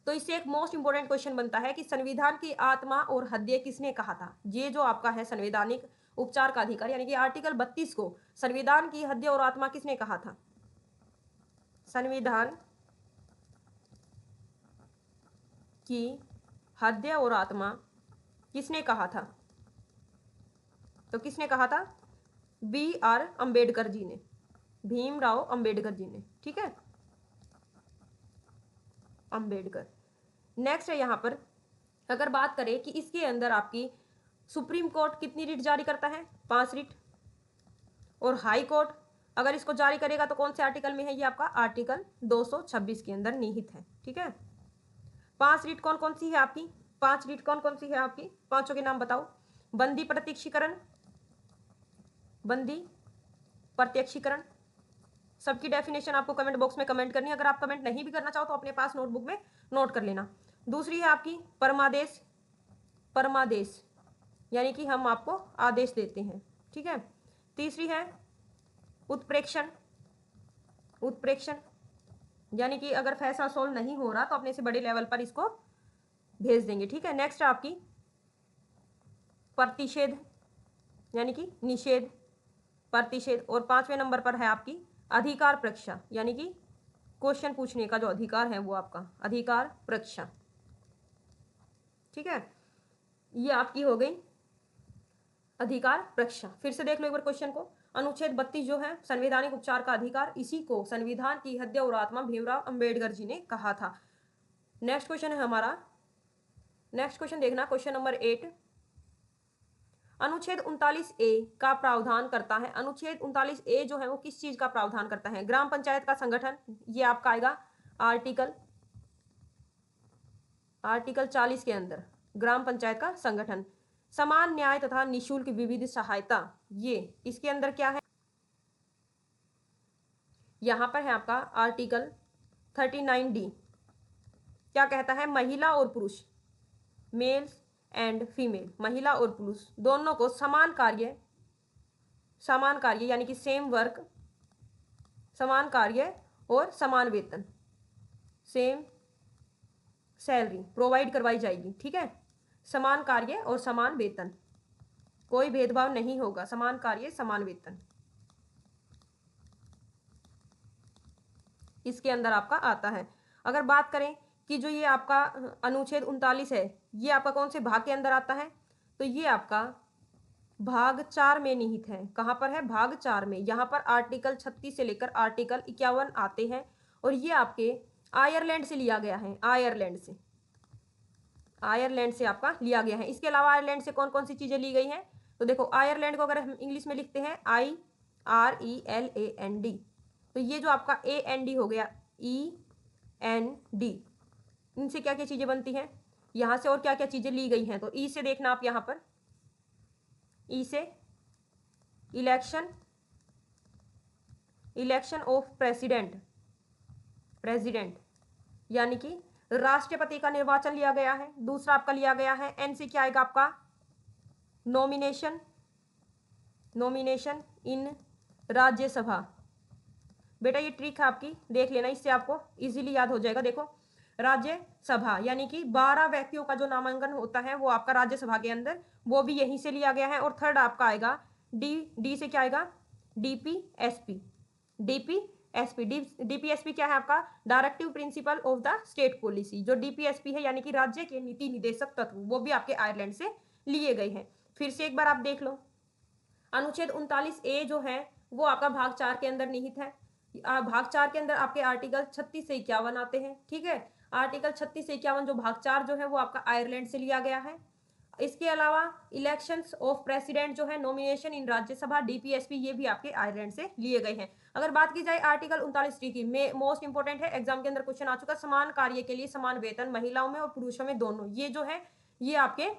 तो इससे एक मोस्ट इंपोर्टेंट क्वेश्चन बनता है कि संविधान की आत्मा और हृदय किसने कहा था? ये जो आपका है संवैधानिक उपचार का अधिकार, यानी कि आर्टिकल 32 को संविधान की हृदय और आत्मा किसने कहा था? संविधान की हृदय और आत्मा किसने कहा था? तो किसने कहा था? BR अम्बेडकर जी ने, भीमराव अम्बेडकर जी ने, ठीक है, अम्बेडकर। नेक्स्ट है यहां पर अगर बात करें कि इसके अंदर आपकी सुप्रीम कोर्ट कितनी रिट जारी करता है? 5 रिट। और हाई कोर्ट अगर इसको जारी करेगा तो कौन से आर्टिकल में है? ये आपका आर्टिकल 226 के अंदर निहित है, ठीक है। 5 रिट कौन कौन सी है आपकी? 5 रिट कौन कौन सी है आपकी? पांचों के नाम बताओ। बंदी प्रत्यक्षीकरण, सबकी डेफिनेशन आपको कमेंट बॉक्स में कमेंट करनी है। अगर आप कमेंट नहीं भी करना चाहो तो अपने पास नोटबुक में नोट कर लेना। दूसरी है आपकी परमादेश, यानी कि हम आपको आदेश देते हैं, ठीक है। तीसरी है उत्प्रेक्षण, यानी कि अगर फैसला सोल्व नहीं हो रहा तो अपने से बड़े लेवल पर इसको भेज देंगे। ठीक है, नेक्स्ट है आपकी प्रतिषेध यानी कि निषेध, प्रतिषेध। और 5वें नंबर पर है आपकी अधिकार परीक्षा यानी कि क्वेश्चन पूछने का जो अधिकार है वो आपका अधिकार परीक्षा। ठीक है, ये आपकी हो गई अधिकार परीक्षा। फिर से देख लो एक बार क्वेश्चन को। अनुच्छेद 32 जो है संवैधानिक उपचार का अधिकार, इसी को संविधान की हृदय और आत्मा भीमराव अंबेडकर जी ने कहा था। नेक्स्ट क्वेश्चन है हमारा, नेक्स्ट क्वेश्चन देखना, क्वेश्चन नंबर 8। अनुच्छेद 39A का प्रावधान करता है, अनुच्छेद 39A जो है वो किस चीज का प्रावधान करता है? ग्राम पंचायत का संगठन, ये आपका आएगा आर्टिकल 40 के अंदर ग्राम पंचायत का संगठन। समान न्याय तथा निशुल्क विविध सहायता, ये इसके अंदर क्या है? यहां पर है आपका आर्टिकल 39D, क्या कहता है? महिला और पुरुष, मेल्स एंड फीमेल, महिला और पुरुष दोनों को समान कार्य यानी कि सेम वर्क, समान कार्य और समान वेतन, सेम सैलरी प्रोवाइड करवाई जाएगी। ठीक है, समान कार्य और समान वेतन, कोई भेदभाव नहीं होगा, समान कार्य समान वेतन इसके अंदर आपका आता है। अगर बात करें कि जो ये आपका अनुच्छेद 39 है, ये आपका कौन से भाग के अंदर आता है? तो ये आपका भाग 4 में निहित है। कहां पर है? भाग 4 में। यहाँ पर आर्टिकल 36 से लेकर आर्टिकल 51 आते हैं और ये आपके आयरलैंड से लिया गया है, आयरलैंड से आपका लिया गया है। इसके अलावा आयरलैंड से कौन कौन सी चीजें ली गई हैं? तो देखो, आयरलैंड को अगर हम इंग्लिश में लिखते हैं IRELAND, तो ये जो आपका AND हो गया END, इनसे क्या क्या चीजें बनती हैं? यहां से और क्या क्या चीजें ली गई हैं? तो ई से देखना आप, यहां पर ई से इलेक्शन ऑफ प्रेसिडेंट यानी कि राष्ट्रपति का निर्वाचन लिया गया है। दूसरा आपका लिया गया है एन से क्या आएगा आपका? नॉमिनेशन इन राज्यसभा। बेटा ये ट्रिक है आपकी, देख लेना, इससे आपको इजीली याद हो जाएगा। देखो, राज्यसभा यानी कि 12 व्यक्तियों का जो नामांकन होता है वो आपका राज्यसभा के अंदर, वो भी यहीं से लिया गया है। और थर्ड आपका आएगा डी से क्या आएगा? डीपीएसपी क्या है आपका? Directive principle of the state policy. जो डीपीएसपी है यानी कि राज्य के नीति निदेशक तत्व, वो भी आपके आयरलैंड से लिए गए हैं। फिर से एक बार आप देख लो, अनुच्छेद 39A जो है वो आपका भाग 4 के अंदर निहित है। भाग 4 के अंदर आपके आर्टिकल 36 से 51 आते हैं। ठीक है, आर्टिकल 36 से 51 जो भाग 4 जो है वो आपका आयरलैंड से लिया गया है। इसके अलावा इलेक्शंस ऑफ प्रेसिडेंट जो है, नॉमिनेशन इन राज्यसभा, डीपीएसपी, ये भी आपके आयरलैंड से लिए गए हैं। अगर बात की जाए आर्टिकल 39 की, मोस्ट इंपोर्टेंट है, एग्जाम के अंदर क्वेश्चन आ चुका, समान कार्य के लिए समान वेतन, महिलाओं में और पुरुषों में दोनों, ये जो है ये आपके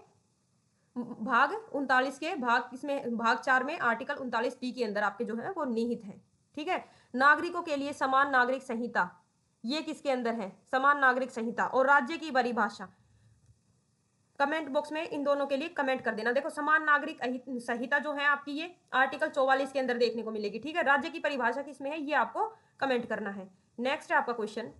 भाग 39 के भाग 4 में आर्टिकल 39D के अंदर आपके जो है वो निहित है। ठीक है, नागरिकों के लिए समान नागरिक संहिता, ये किसके अंदर है? समान नागरिक संहिता। और राज्य की परिभाषा, कमेंट बॉक्स में इन दोनों के लिए कमेंट कर देना। देखो, समान नागरिक संहिता जो है आपकी ये आर्टिकल 44 के अंदर देखने को मिलेगी। ठीक है, राज्य की परिभाषा किसमें है ये आपको कमेंट करना है। नेक्स्ट है आपका क्वेश्चन,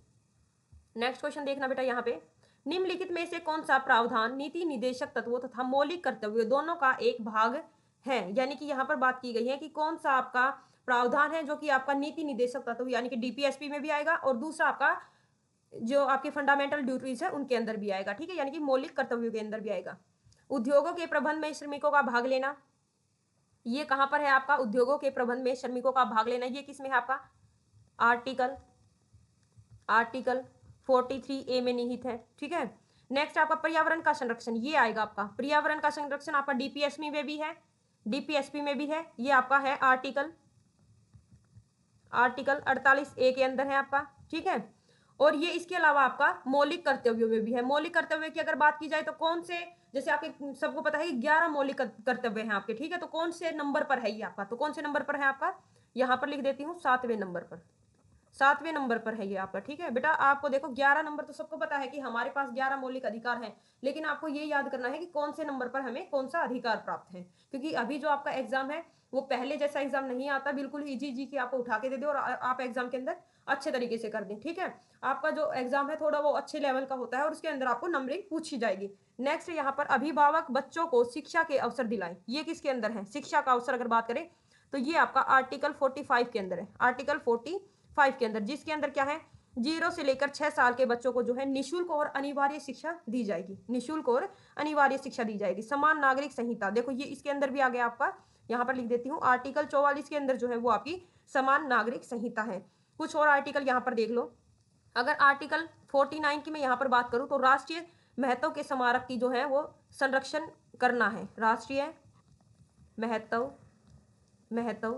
नेक्स्ट क्वेश्चन देखना बेटा, यहाँ पे निम्नलिखित में से कौन सा प्रावधान नीति निदेशक तत्वों तथा मौलिक कर्तव्यों दोनों का एक भाग है? यानी कि यहाँ पर बात की गई है कि कौन सा आपका प्रावधान है जो कि आपका नीति निदेशक तत्व यानी कि डीपीएसपी में भी आएगा और दूसरा आपका जो आपके फंडामेंटल ड्यूटीज है उनके अंदर भी आएगा। ठीक है, यानी कि मौलिक कर्तव्यों के अंदर भी आएगा। उद्योगों के प्रबंध में श्रमिकों का भाग लेना, ये कहां पर है आपका? उद्योगों के प्रबंध में श्रमिकों का भाग लेना, ये किसमें है आपका? आर्टिकल 43A में निहित है। ठीक है, नेक्स्ट आपका पर्यावरण का संरक्षण, ये आएगा आपका पर्यावरण का संरक्षण, आपका डीपीएसपी में भी है, ये आपका है आर्टिकल 48A के अंदर है आपका। ठीक है, और ये इसके अलावा आपका मौलिक कर्तव्यों में भी है। मौलिक कर्तव्य की अगर बात की जाए तो कौन से, जैसे आपके सबको पता है कि 11 मौलिक कर्तव्य हैं आपके। ठीक है, तो कौन से नंबर पर है ये आपका? तो कौन से नंबर पर है आपका? यहां पर लिख देती हूँ 7वें नंबर पर, 7वें नंबर पर है ये आपका। ठीक है बेटा, आपको देखो 11 नंबर तो सबको पता है कि हमारे पास 11 मौलिक अधिकार हैं, लेकिन आपको ये याद करना है कि कौन से नंबर पर हमें कौन सा अधिकार प्राप्त है। क्योंकि अभी जो आपका एग्जाम है वो पहले जैसा एग्जाम नहीं आता, बिल्कुल इजी जी की आपको उठा के दे दे और आप एग्जाम के अंदर अच्छे तरीके से कर दें, ठीक है। आपका जो एग्जाम है थोड़ा वो अच्छे लेवल का होता है और उसके अंदर आपको नंबरिंग पूछी जाएगी। नेक्स्ट यहाँ पर अभिभावक बच्चों को शिक्षा के अवसर दिलाएं, ये किसके अंदर है, शिक्षा का अवसर अगर बात करें तो ये आपका आर्टिकल 45 के अंदर है, आर्टिकल 45 के अंदर, जिसके अंदर क्या है, 0 से लेकर 6 साल के बच्चों को जो है निःशुल्क और अनिवार्य शिक्षा दी जाएगी, निःशुल्क और अनिवार्य शिक्षा दी जाएगी। समान नागरिक संहिता, देखो ये इसके अंदर भी आ गया आपका, यहाँ पर लिख देती हूँ, आर्टिकल 44 के अंदर जो है वो आपकी समान नागरिक संहिता है। कुछ और आर्टिकल यहाँ पर देख लो। अगर आर्टिकल 49 की मैं यहाँ पर बात करूँ तो राष्ट्रीय महत्व के स्मारक की जो है वो संरक्षण करना है, राष्ट्रीय महत्व महत्व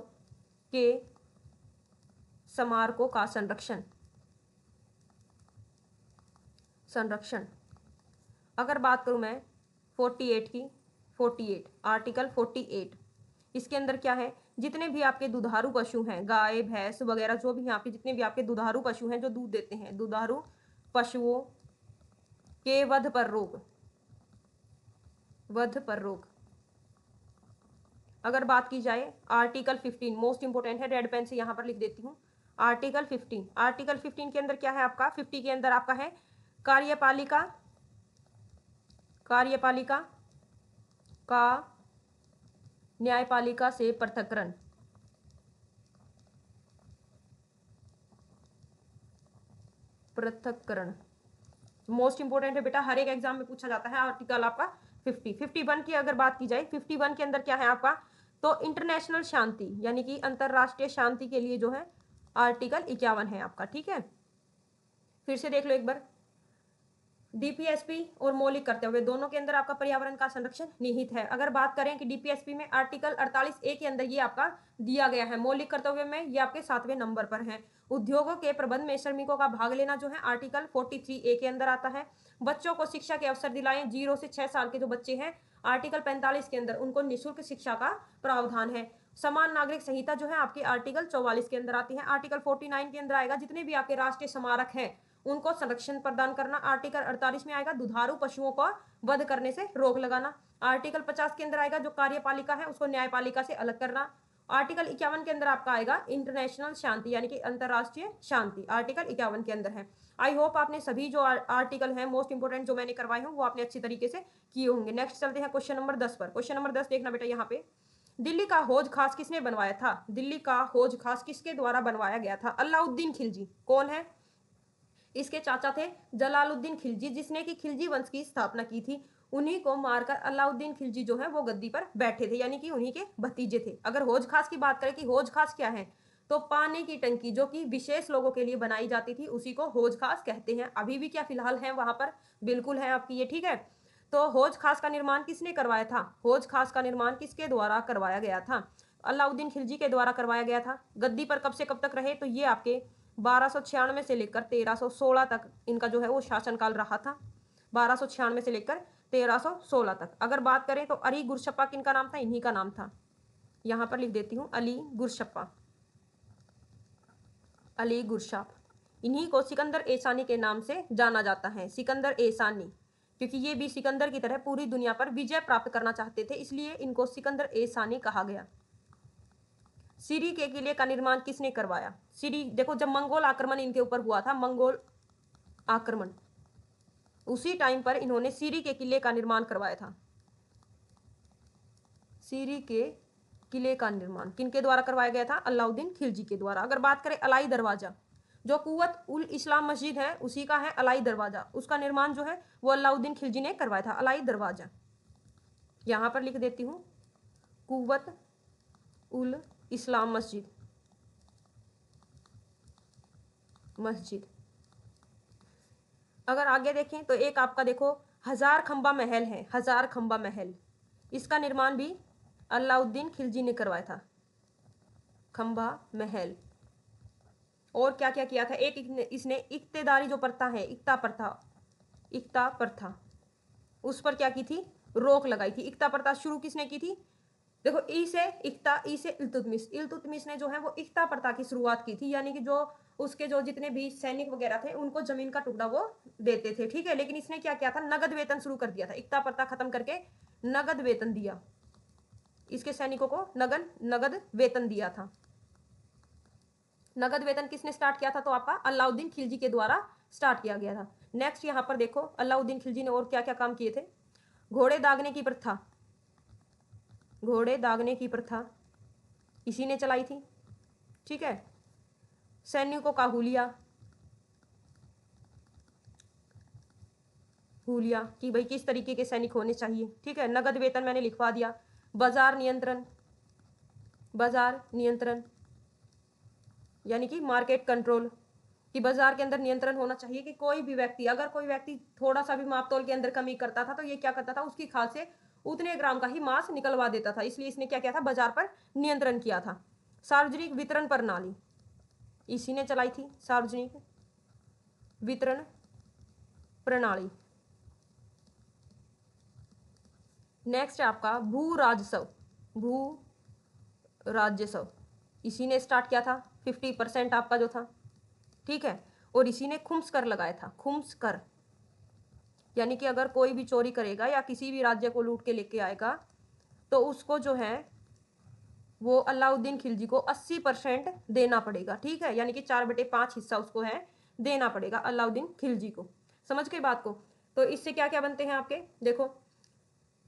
के स्मारकों का संरक्षण। अगर बात करूं मैं 48 की, 48 आर्टिकल 48, इसके अंदर क्या है, जितने भी आपके दुधारू पशु हैं, गाय भैंस वगैरह जो भी यहाँ पे जितने भी आपके दुधारू पशु हैं जो दूध देते हैं, दुधारू पशुओं के वध पर रोक। अगर बात की जाए आर्टिकल 15, मोस्ट इंपोर्टेंट है, रेड पेन से यहाँ पर लिख देती हूँ, आर्टिकल 15, आर्टिकल 15 के अंदर क्या है आपका, 50 के अंदर आपका है कार्यपालिका का न्यायपालिका से पृथक्करण मोस्ट इंपोर्टेंट है बेटा, हर एक एग्जाम में पूछा जाता है। आर्टिकल आपका 51 की अगर बात की जाए, 51 के अंदर क्या है आपका, तो इंटरनेशनल शांति यानी कि अंतरराष्ट्रीय शांति के लिए जो है आर्टिकल 51 है आपका, ठीक है। फिर से देख लो एक बार, डीपीएसपी और मौलिक कर्तव्य दोनों के अंदर आपका पर्यावरण का संरक्षण निहित है। अगर बात करें कि डीपीएसपी में आर्टिकल 48A के अंदर ये आपका दिया गया है, मौलिक कर्तव्य में ये आपके 7वें नंबर पर है। उद्योगों के प्रबंध में श्रमिकों का भाग लेना जो है आर्टिकल 43A के अंदर आता है। बच्चों को शिक्षा के अवसर दिलाएं, 0 से 6 साल के जो बच्चे हैं आर्टिकल 45 के अंदर उनको निःशुल्क शिक्षा का प्रावधान है। समान नागरिक संहिता जो है आपकी आर्टिकल 44 के अंदर आती है। आर्टिकल 49 के अंदर आएगा जितने भी आपके राष्ट्रीय स्मारक है उनको संरक्षण प्रदान करना। आर्टिकल 48 में आएगा दुधारू पशुओं को वध करने से रोक लगाना। आर्टिकल 50 के अंदर आएगा जो कार्यपालिका है उसको न्यायपालिका से अलग करना। आर्टिकल 51 के अंदर आपका आएगा इंटरनेशनल शांति यानी कि अंतरराष्ट्रीय शांति, आर्टिकल 51 के अंदर है। आई होप आपने सभी जो आर्टिकल हैं मोस्ट इंपोर्टेंट जो मैंने करवाए हैं वो आपने अच्छी तरीके से किए होंगे। नेक्स्ट चलते हैं क्वेश्चन नंबर 10 पर। क्वेश्चन नंबर 10 देखना बेटा, यहाँ पे दिल्ली का हौज खास किसने बनवाया था, दिल्ली का हौज खास किसके द्वारा बनवाया गया था, अलाउद्दीन खिलजी। कौन है, इसके चाचा थे जलालुद्दीन खिलजी जिसने कि खिलजी वंश की स्थापना की थी। उन्हीं को मारकर अलाउद्दीन खिलजी जो है वो गद्दी पर बैठे थे, यानी कि उन्हीं के भतीजे थे। अगर हौज खास की बात करें कि हौज खास क्या है, तो पानी की टंकी जो कि विशेष लोगों के लिए बनाई जाती थी उसी को हौज खास कहते हैं। अभी भी क्या फिलहाल है वहां पर, बिल्कुल है आपकी ये, ठीक है। तो हौज खास का निर्माण किसने करवाया था, हौज खास का निर्माण किसके द्वारा करवाया गया था, अलाउद्दीन खिलजी के द्वारा करवाया गया था। गद्दी पर कब से कब तक रहे, तो ये आपके 1296 से लेकर 1316 तक इनका जो है वो शासनकाल रहा था। 1296 से लेकर 1316 तक। अगर बात करें तो अली गुरशप्पा किनका नाम था, इन्हीं का नाम था, यहां पर लिख देती हूं अली गुरशप्पा, अली गुरशाप। इन्हीं को सिकंदर एसानी के नाम से जाना जाता है, सिकंदर एसानी, क्योंकि ये भी सिकंदर की तरह पूरी दुनिया पर विजय प्राप्त करना चाहते थे इसलिए इनको सिकंदर एसानी कहा गया। सीरी के किले का निर्माण किसने करवाया, सीरी देखो जब मंगोल आक्रमण इनके ऊपर हुआ था, मंगोल आक्रमण, उसी टाइम पर इन्होंने सीरी के किले का निर्माण करवाया था। सीरी के किले का निर्माण किनके द्वारा करवाया गया था, अलाउद्दीन खिलजी के द्वारा। अगर बात करें अलाई दरवाजा, जो कुव्वत उल इस्लाम मस्जिद है उसी का है अलाई दरवाजा, उसका निर्माण जो है वो अलाउद्दीन खिलजी ने करवाया था, अलाई दरवाजा। यहां पर लिख देती हूं कुव्वत उल इस्लाम मस्जिद। अगर आगे देखें तो एक आपका देखो हजार खंबा महल है, हजार खंबा महल, इसका निर्माण भी अलाउद्दीन खिलजी ने करवाया था, खंबा महल। और क्या क्या किया था, एक इसने इक्तेदारी जो प्रथा है, इक्ता प्रथा उस पर क्या की थी, रोक लगाई थी। इक्ता प्रथा शुरू किसने की थी, देखो ई से इल्तुतमिश ने जो है वो इक्ता प्रथा की शुरुआत की थी, यानी कि जो उसके जो जितने भी सैनिक वगैरह थे उनको जमीन का टुकड़ा वो देते थे, ठीक है। लेकिन इसने क्या किया था, नगद वेतन शुरू कर दिया था, इक्ता प्रथा खत्म करके नगद वेतन दिया, इसके सैनिकों को नगद वेतन दिया था। नगद वेतन किसने स्टार्ट किया था? तो आपका अलाउद्दीन खिलजी के द्वारा स्टार्ट किया गया था। नेक्स्ट यहाँ पर देखो अलाउद्दीन खिलजी ने और क्या क्या काम किए थे। घोड़े दागने की प्रथा, घोड़े दागने की प्रथा इसी ने चलाई थी। ठीक है। सैनिकों का हुलिया, हुलिया कि भाई किस तरीके के सैनिक होने चाहिए। ठीक है। नगद वेतन मैंने लिखवा दिया। बाजार नियंत्रण, बाजार नियंत्रण यानी कि मार्केट कंट्रोल, कि बाजार के अंदर नियंत्रण होना चाहिए कि कोई भी व्यक्ति, अगर कोई व्यक्ति थोड़ा सा भी माप तोल के अंदर कमी करता था तो ये क्या करता था, उसकी खाल से उतने ग्राम का ही मांस निकलवा देता था। इसलिए इसने क्या किया था, बाजार पर नियंत्रण किया था। सार्वजनिक वितरण प्रणाली इसी ने चलाई थी, सार्वजनिक वितरण प्रणाली। नेक्स्ट है आपका भू राजस्व, भू राजस्व इसी ने स्टार्ट किया था, 50% आपका जो था। ठीक है। और इसी ने खुम्स कर लगाया था, खुम्स कर यानी कि अगर कोई भी चोरी करेगा या किसी भी राज्य को लूट के लेके आएगा तो उसको जो है वो अलाउद्दीन खिलजी को 80% देना पड़ेगा। ठीक है। यानी कि 4/5 हिस्सा उसको है देना पड़ेगा अलाउद्दीन खिलजी को। समझ गए बात को? तो इससे क्या क्या बनते हैं आपके, देखो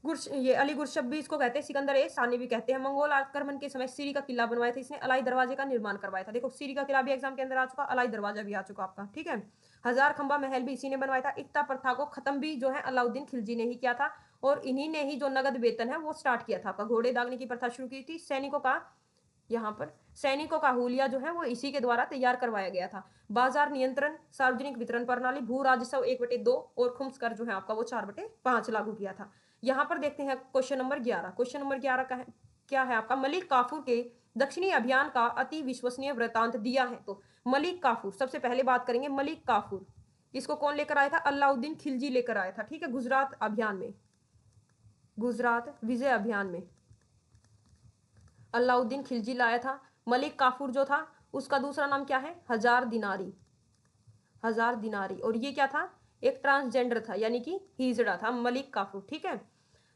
ये अली गुरशब भी इसको कहते हैं, सिकंदर ए सानी भी कहते हैं। मंगोल आक्रमण के समय सीरी का किला बनवाया था इसने, अलाई दरवाजे का निर्माण करवाया था। देखो सीरी का किला भी एग्जाम के अंदर आ चुका, अलाई दरवाजा भी आ चुका आपका। ठीक है। हजार खंबा महल भी इसी ने बनवाया था। इक्ता प्रथा को खत्म भी जो है अलाउद्दीन खिलजी ने ही किया था और इन्हीं ने ही जो नगद वेतन है वो स्टार्ट किया था। आपका घोड़े दागने की प्रथा शुरू की थी। सैनिकों का, यहाँ पर सैनिकों का हुलिया जो है वो इसी के द्वारा तैयार करवाया गया था। बाजार नियंत्रण, सार्वजनिक वितरण प्रणाली, भू राजस्व 1/2 और खुम्स कर जो है आपका वो 4/5 लागू किया था। यहाँ पर देखते हैं क्वेश्चन नंबर 11। क्वेश्चन नंबर 11 का है क्या है आपका, मलिक काफूर के दक्षिणी अभियान का अति विश्वसनीय वृतांत दिया है। तो मलिक काफूर, सबसे पहले बात करेंगे मलिक काफूर। इसको कौन लेकर आया था? अलाउद्दीन खिलजी लेकर आया था। ठीक है। गुजरात अभियान में, गुजरात विजय अभियान में अलाउद्दीन खिलजी लाया था। मलिक काफूर जो था उसका दूसरा नाम क्या है? हजार दिनारी, हजार दिनारी। और ये क्या था? एक ट्रांसजेंडर था यानी कि हिजड़ा था मलिक काफूर। ठीक है।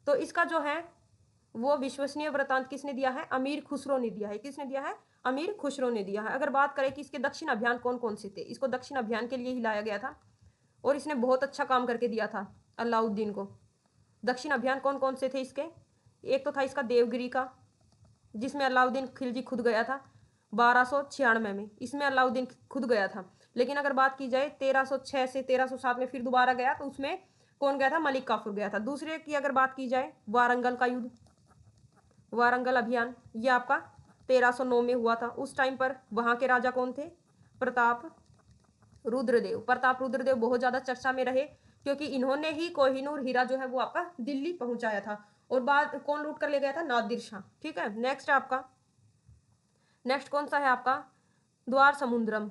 तो इसका जो है वो विश्वसनीय वृतांत किसने दिया है? अमीर खुसरो ने दिया है। किसने दिया है? अमीर खुसरो ने दिया है। अगर बात करें कि इसके दक्षिण अभियान कौन कौन से थे, इसको दक्षिण अभियान के लिए ही लाया गया था और इसने बहुत अच्छा काम करके दिया था अलाउद्दीन को। दक्षिण अभियान कौन कौन से थे इसके? एक तो था इसका देवगिरी का, जिसमें अलाउद्दीन खिलजी खुद गया था 1296 में, इसमें अलाउद्दीन खुद गया था। लेकिन अगर बात की जाए 1306 से 1307 में फिर दोबारा गया तो उसमें कौन गया था? मलिक काफूर गया था। दूसरे की अगर बात की जाए वारंगल का युद्ध, वारंगल अभियान, ये आपका 1309 में हुआ था। उस टाइम पर वहां के राजा कौन थे? प्रताप रुद्रदेव। प्रताप रुद्रदेव बहुत ज्यादा चर्चा में रहे क्योंकि इन्होंने ही कोहिनूर हीरा जो है वो आपका दिल्ली पहुंचाया था। और बाद कौन लूट कर ले गया था? नादिर शाह। ठीक है। नेक्स्ट आपका, नेक्स्ट कौन सा है आपका? द्वार समुद्रम,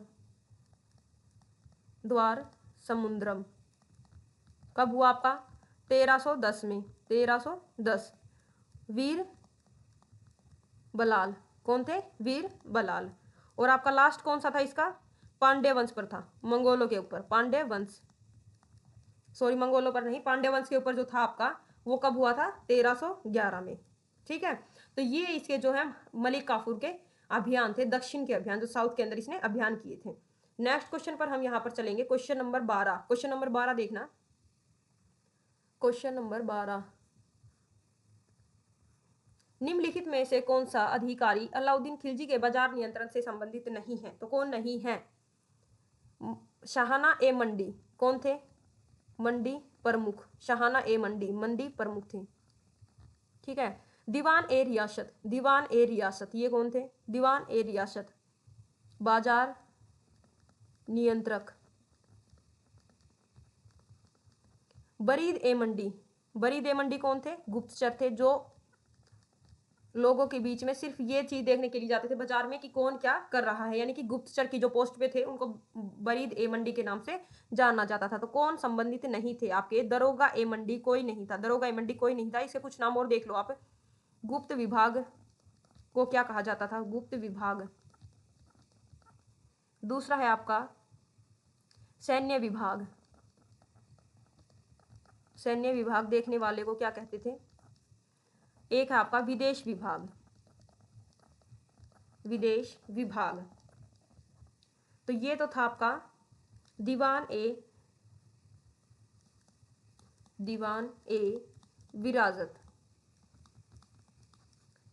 द्वार समुद्रम कब हुआ आपका? 1310 में, 1310। वीर बलाल, कौन थे? वीर बलाल। और आपका लास्ट कौन सा था इसका? पांड्य वंश पर था, मंगोलों के ऊपर, पांड्य वंश, सॉरी मंगोलों पर नहीं, पांड्य वंश के ऊपर जो था आपका वो कब हुआ था? 1311 में। ठीक है। तो ये इसके जो है मलिक काफूर के अभियान थे, दक्षिण के अभियान जो साउथ के अंदर इसने अभियान किए थे। नेक्स्ट क्वेश्चन पर हम यहाँ पर चलेंगे, क्वेश्चन नंबर 12। क्वेश्चन नंबर 12 देखना, क्वेश्चन नंबर 12, निम्नलिखित में से कौन सा अधिकारी अलाउद्दीन खिलजी के बाजार नियंत्रण से संबंधित नहीं है? तो कौन नहीं है? शाहाना ए मंडी, कौन थे? मंडी प्रमुख, शाहाना ए मंडी, मंडी प्रमुख थे। ठीक है। दीवान ए रियासत, दीवान ए रियासत, ये कौन थे? दीवान ए रियासत बाजार नियंत्रक। बरीद ए मंडी, बरीद ए मंडी कौन थे? गुप्तचर थे जो लोगों के बीच में सिर्फ ये चीज देखने के लिए जाते थे बाजार में कि कौन क्या कर रहा है, यानी कि गुप्तचर की जो पोस्ट पे थे उनको बरीद ए मंडी के नाम से जाना जाता था। तो कौन संबंधित नहीं थे आपके? दरोगा ए मंडी कोई नहीं था, दरोगा ए मंडी कोई नहीं था। इसके कुछ नाम और देख लो आप। गुप्त विभाग को क्या कहा जाता था? गुप्त विभाग। दूसरा है आपका सैन्य विभाग, सैन्य विभाग देखने वाले को क्या कहते थे? एक है आपका विदेश विभाग, विदेश विभाग। तो ये तो था आपका दीवान ए विरासत।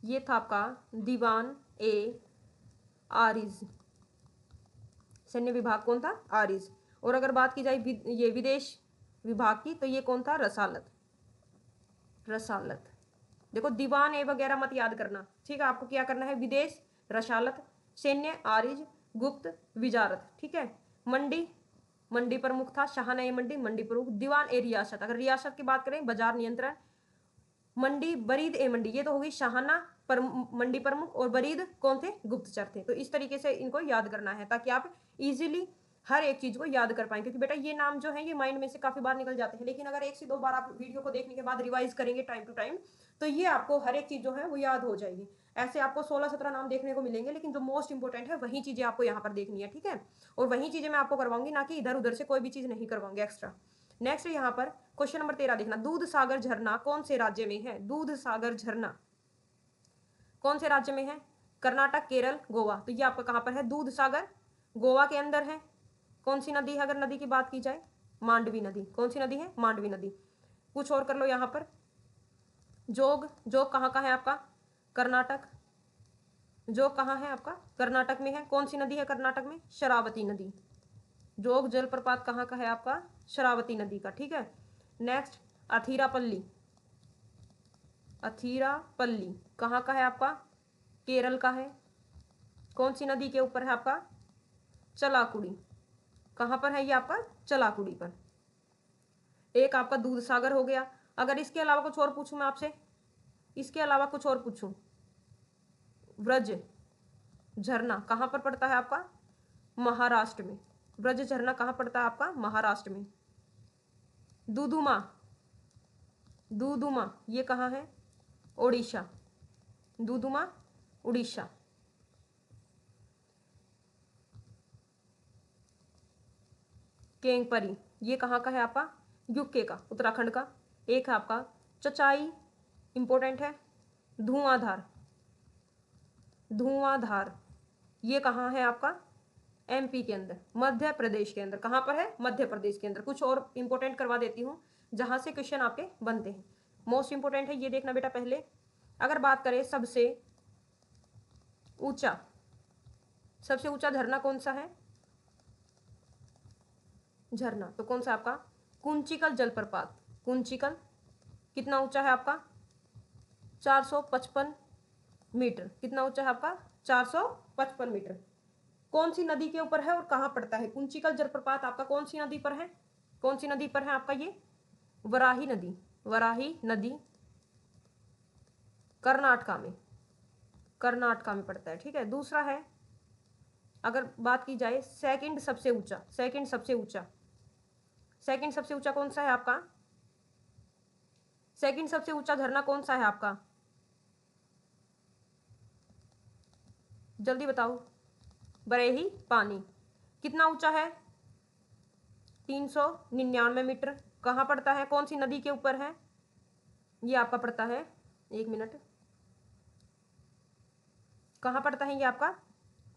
ये था आपका दीवान ए आरिज। सैन्य विभाग कौन था? आरिज। और अगर बात की जाए ये विदेश विभाग की, तो ये कौन था? रसालत। रसालत। देखो दीवान ए वगैरह मत याद करना, ठीक है। आपको क्या करना है? विदेश रसालत, सैन्य आरिज, गुप्त विजारत, ठीक है। मंडी, मंडी प्रमुख था, शाहना ए मंडी, मंडी प्रमुख। दीवान ए रियासत, अगर रियासत की बात करें बाजार नियंत्रण। मंडी बरीद ए मंडी, ये तो होगी शाहना पर मंडी प्रमुख, और बरीद कौन थे? गुप्तचर थे। तो इस तरीके से इनको याद करना है ताकि आप इजीली हर एक चीज को याद कर पाएं, क्योंकि बेटा ये नाम जो है ये माइंड में से काफी बार निकल जाते हैं, लेकिन अगर एक से दो बार आप वीडियो को देखने के बाद रिवाइज करेंगे टाइम टू टाइम, तो ये आपको हर एक चीज जो है वो याद हो जाएगी। ऐसे आपको 16-17 नाम देखने को मिलेंगे, लेकिन जो मोस्ट इंपोर्टेंट है वही चीजें आपको यहाँ पर देखनी है, ठीक है। और वही चीजें मैं आपको करवाऊंगी, ना कि इधर उधर से कोई भी चीज नहीं करवाऊंगी एक्स्ट्रा। नेक्स्ट यहाँ पर क्वेश्चन नंबर 13 देखना। दूध सागर झरना कौन से राज्य में है? दूध सागर झरना कौन से राज्य में है? कर्नाटक, केरल, गोवा। तो ये आपका कहां पर है? दूध सागर गोवा के अंदर है। कौन सी नदी है अगर नदी की बात की जाए? मांडवी नदी। कौन सी नदी है? मांडवी नदी। कुछ और कर लो यहाँ पर। जोग, जोग कहाँ का है आपका? कर्नाटक। जोग कहाँ है आपका? कर्नाटक में है। कौन सी नदी है कर्नाटक में? शरावती नदी। जोग जलप्रपात कहाँ का है आपका? शरावती नदी का, ठीक है। नेक्स्ट अथीरापल्ली। अथीरापल्ली कहाँ का है आपका? केरल का है। कौन सी नदी के ऊपर है आपका? चलाकुड़ी। कहाँ पर है ये आपका? चलाकुड़ी पर। एक आपका दूध सागर हो गया। अगर इसके अलावा कुछ और पूछूं मैं आपसे, इसके अलावा कुछ और पूछूं, व्रज झरना कहाँ पर पड़ता है आपका? महाराष्ट्र में। व्रज झरना कहाँ पड़ता है आपका? महाराष्ट्र में। दुदुमा, दुदुमा ये कहाँ है? ओडिशा। दुदुमा उड़ीसा। केंगपरी ये कहाँ का है आपका? यूके का, उत्तराखंड का। एक है आपका चचाई, इंपॉर्टेंट है। धुआंधार, धुआंधार ये कहाँ है आपका? एमपी के अंदर, मध्य प्रदेश के अंदर। कहाँ पर है? मध्य प्रदेश के अंदर। कुछ और इंपॉर्टेंट करवा देती हूँ जहां से क्वेश्चन आपके बनते हैं। मोस्ट इंपॉर्टेंट है ये देखना बेटा। पहले अगर बात करें सबसे ऊंचा, सबसे ऊंचा झरना कौन सा है? झरना तो कौन सा आपका? कुंचिकल जलप्रपात। कुंचिकल कितना ऊंचा है आपका? 455 मीटर। कितना ऊंचा है आपका? 455 मीटर। कौन सी नदी के ऊपर है और कहाँ पड़ता है? कुंचिकल जलप्रपात आपका कौन सी नदी पर है? कौन सी नदी पर है आपका ये? वराही नदी। वराही नदी कर्नाटका में, कर्नाटका में पड़ता है, ठीक है। दूसरा है अगर बात की जाए सेकंड सबसे ऊंचा, सेकंड सबसे ऊंचा, सेकंड सबसे ऊंचा कौन सा है आपका? सेकंड सबसे ऊंचा झरना कौन सा है आपका? जल्दी बताओ। बरेही पानी। कितना ऊंचा है? 399 मीटर। कहाँ पड़ता है? कौन सी नदी के ऊपर है? ये आपका पड़ता है, एक मिनट, कहाँ पड़ता है ये आपका?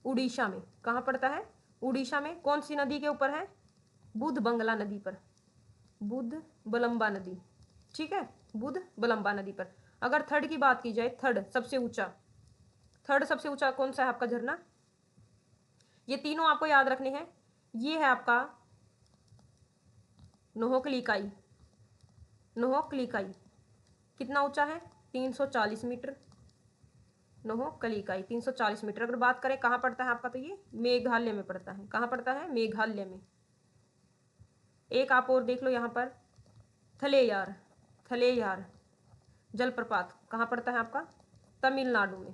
उड़ीसा में। कहाँ पड़ता है? उड़ीसा में। कौन सी नदी के ऊपर है? बुध बंगला नदी पर, बुध बलम्बा नदी, ठीक है, बुध बलम्बा नदी पर। अगर थर्ड की बात की जाए, थर्ड सबसे ऊंचा, थर्ड सबसे ऊंचा कौन सा है आपका झरना? ये तीनों आपको याद रखने हैं। ये है आपका नोहोकलिकाई। नोहोकलिकाई कितना ऊंचा है? 340 मीटर। नोहोकलिकाई 340 मीटर। अगर बात करें कहाँ पड़ता है आपका, तो ये मेघालय में पड़ता है। कहाँ पड़ता है? मेघालय में। एक आप और देख लो यहाँ पर, थलेयार, थलेयार जलप्रपात कहाँ पड़ता है आपका? तमिलनाडु में।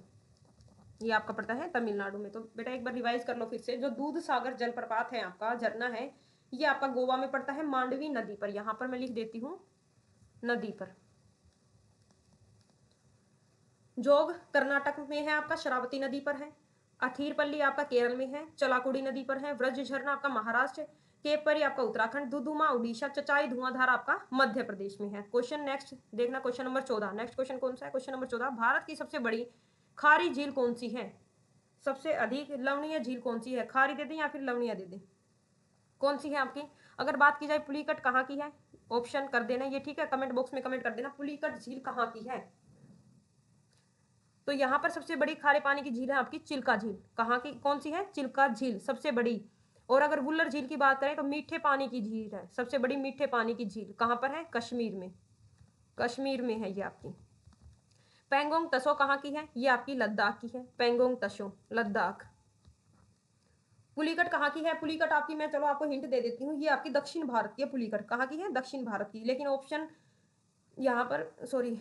ये आपका पड़ता है तमिलनाडु में। तो बेटा एक बार रिवाइज कर लो फिर से। जो दूध सागर जलप्रपात है आपका, झरना है, ये आपका गोवा में पड़ता है, मांडवी नदी पर। यहां पर मैं लिख देती हूँ नदी पर। जोग कर्नाटक में है आपका, शरावती नदी पर है। अथीरपल्ली आपका केरल में है, चलाकुड़ी नदी पर है। व्रज झरना आपका महाराष्ट्र, केपरी आपका उत्तराखंड, दुदुमा उड़ीसा, चचाई धुआंधार आपका मध्य प्रदेश में है। क्वेश्चन नेक्स्ट देखना, क्वेश्चन नंबर 14। नेक्स्ट क्वेश्चन कौन सा है? क्वेश्चन नंबर 14, भारत की सबसे बड़ी खारी झील कौन सी है? सबसे अधिक लवणीय झील कौन सी है? खारी दे दें या फिर लवणीय दे दें? कौन सी है आपकी? अगर बात की जाए पुलिकट कहाँ की है, ऑप्शन कर देना ये, ठीक है, कमेंट बॉक्स में कमेंट कर देना पुलिकट झील कहाँ की है। तो यहाँ पर सबसे बड़ी खारे पानी की झील है आपकी चिल्का झील। कहाँ की, कौन सी है? चिल्का झील सबसे बड़ी। और अगर वुलर झील की बात करें तो मीठे पानी की झील है, सबसे बड़ी मीठे पानी की झील कहाँ पर है? कश्मीर में, कश्मीर में है ये आपकी। पेंगोंग तसो कहाँ की है? ये आपकी लद्दाख की है, पेंगोंग तसो लद्दाख। पुलिकट कहाँ की है? पुलिकट आपकी, मैं चलो आपको हिंट दे देती हूँ, ये आपकी दक्षिण भारत की है। पुलिकट कहाँ की है? दक्षिण भारत की। लेकिन ऑप्शन यहाँ पर, सॉरी,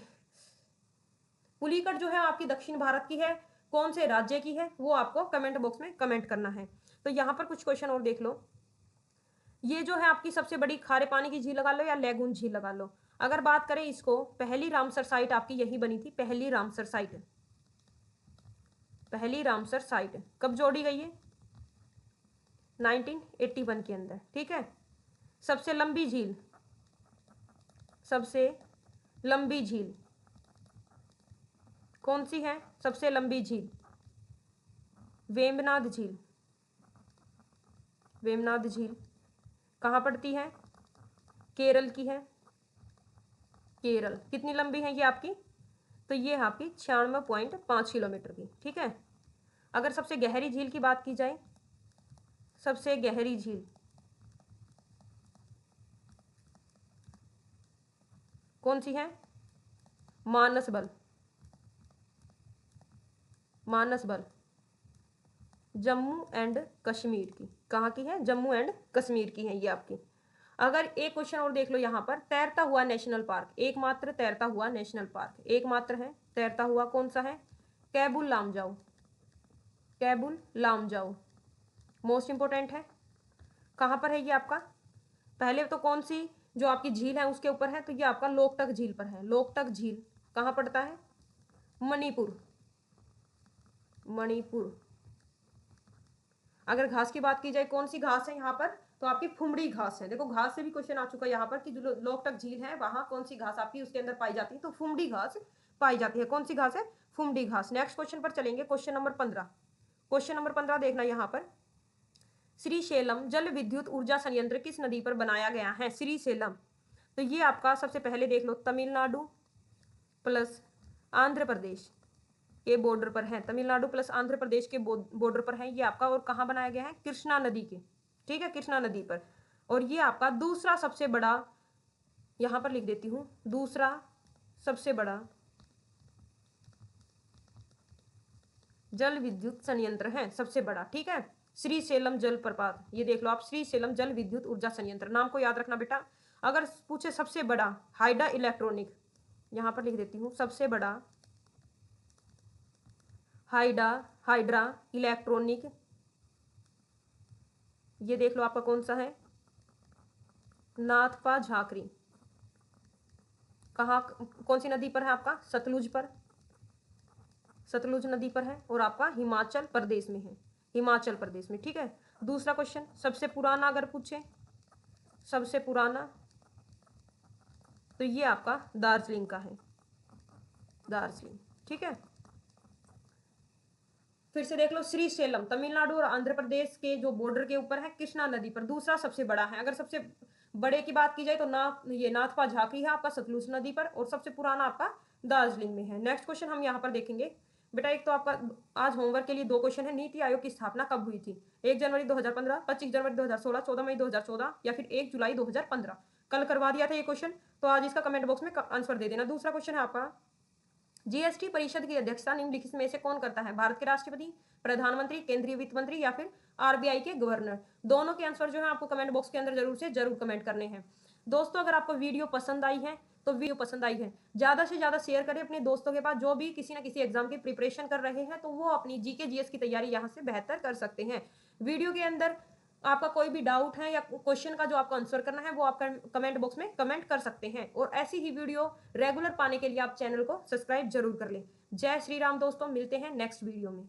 पुलिकट जो है आपकी दक्षिण भारत की है, कौन से राज्य की है वो आपको कमेंट बॉक्स में कमेंट करना है। तो यहाँ पर कुछ क्वेश्चन और देख लो। ये जो है आपकी सबसे बड़ी खारे पानी की झील लगा लो या लेगून झील लगा लो। अगर बात करें इसको, पहली रामसर साइट आपकी यही बनी थी, पहली रामसर साइट। पहली रामसर साइट कब जोड़ी गई है? 1981 के अंदर, ठीक है। सबसे लंबी झील, सबसे लंबी झील कौन सी है? सबसे लंबी झील वेम्बनाद झील। वेम्बनाद झील कहाँ पड़ती है? केरल की है, केरल। कितनी लंबी है ये आपकी? तो ये है आपकी 96.5 किलोमीटर की, ठीक है। अगर सबसे गहरी झील की बात की जाए, सबसे गहरी झील कौन सी है? मानसबल, मानसबल जम्मू एंड कश्मीर की। कहाँ की है? जम्मू एंड कश्मीर की है ये आपकी। अगर एक क्वेश्चन और देख लो यहाँ पर, तैरता हुआ नेशनल पार्क, एकमात्र तैरता हुआ नेशनल पार्क, एकमात्र है तैरता हुआ, कौन सा है? कैबुल लामजाओ, कैबुल लामजाओ मोस्ट इंपोर्टेंट है। कहाँ पर है ये आपका? पहले तो कौन सी जो आपकी झील है उसके ऊपर है, तो ये आपका लोकटक झील पर है। लोकटक झील कहाँ पड़ता है? मणिपुर, मणिपुर। अगर घास की बात की जाए, कौन सी घास है यहाँ पर? तो आपकी फुमड़ी घास है। देखो घास से भी क्वेश्चन आ चुका है यहाँ पर कि जो लोकटक झील है वहां कौन सी घास आपकी उसके अंदर पाई जाती है? तो फुमड़ी घास पाई जाती है। कौन सी घास है? फुमड़ी घास। नेक्स्ट क्वेश्चन पर चलेंगे, क्वेश्चन नंबर 15। क्वेश्चन नंबर 15 देखना यहाँ पर, श्रीशैलम जल विद्युत ऊर्जा संयंत्र किस नदी पर बनाया गया है? श्रीशैलम, तो ये आपका सबसे पहले देख लो, तमिलनाडु प्लस आंध्र प्रदेश के बॉर्डर पर है। तमिलनाडु प्लस आंध्र प्रदेश के बॉर्डर पर है ये आपका। और कहाँ बनाया गया है? कृष्णा नदी के, ठीक है, कृष्णा नदी पर। और ये आपका दूसरा सबसे बड़ा, यहां पर लिख देती हूं, दूसरा सबसे बड़ा जल विद्युत संयंत्र है, सबसे बड़ा, ठीक है। श्रीशैलम जल प्रपात, ये देख लो आप, श्रीशैलम जल विद्युत ऊर्जा संयंत्र, नाम को याद रखना बेटा। अगर पूछे सबसे बड़ा, हाइडा इलेक्ट्रॉनिक, यहां पर लिख देती हूं, सबसे बड़ा हाइड्रा इलेक्ट्रॉनिक, ये देख लो आपका कौन सा है? नाथपा झाकरी। कहाँ, कौन सी नदी पर है आपका? सतलुज पर, सतलुज नदी पर है। और आपका हिमाचल प्रदेश में है, हिमाचल प्रदेश में, ठीक है। दूसरा क्वेश्चन, सबसे पुराना अगर पूछे, सबसे पुराना, तो ये आपका दार्जिलिंग का है, दार्जिलिंग, ठीक है। फिर से देख लो, श्रीशैलम तमिलनाडु और आंध्र प्रदेश के जो बॉर्डर के ऊपर है, कृष्णा नदी पर, दूसरा सबसे बड़ा है। अगर सबसे बड़े की बात की जाए तो ये नाथपा झाकरी है आपका सतलुज नदी पर, और सबसे पुराना आपका दार्जिलिंग में है। नेक्स्ट क्वेश्चन हम यहाँ पर देखेंगे बेटा, एक तो आपका आज होमवर्क के लिए 2 क्वेश्चन है। नीति आयोग की स्थापना कब हुई थी? 1 जनवरी 2015, 25 जनवरी 2016, 14 मई 2014 या फिर 1 जुलाई 2015? कल करवा दिया था ये क्वेश्चन, तो आज इसका कमेंट बॉक्स में आंसर दे देना। दूसरा क्वेश्चन है आपका, जीएसटी परिषद की अध्यक्षता निम्नलिखित में से कौन करता है? भारत के राष्ट्रपति, प्रधानमंत्री, केंद्रीय वित्त मंत्री या फिर आरबीआई के गवर्नर? दोनों के आंसर जो है आपको कमेंट बॉक्स के अंदर जरूर कमेंट करने हैं। दोस्तों अगर आपको वीडियो पसंद आई है तो वीडियो पसंद आई है ज्यादा से ज्यादा शेयर करें अपने दोस्तों के पास, जो भी किसी ना किसी एग्जाम की प्रिपरेशन कर रहे हैं, तो वो अपनी जीके जीएस की तैयारी यहाँ से बेहतर कर सकते हैं। वीडियो के अंदर आपका कोई भी डाउट है या क्वेश्चन का जो आपको आंसर करना है वो आप कमेंट बॉक्स में कमेंट कर सकते हैं। और ऐसी ही वीडियो रेगुलर पाने के लिए आप चैनल को सब्सक्राइब जरूर कर लें। जय श्री राम दोस्तों, मिलते हैं नेक्स्ट वीडियो में।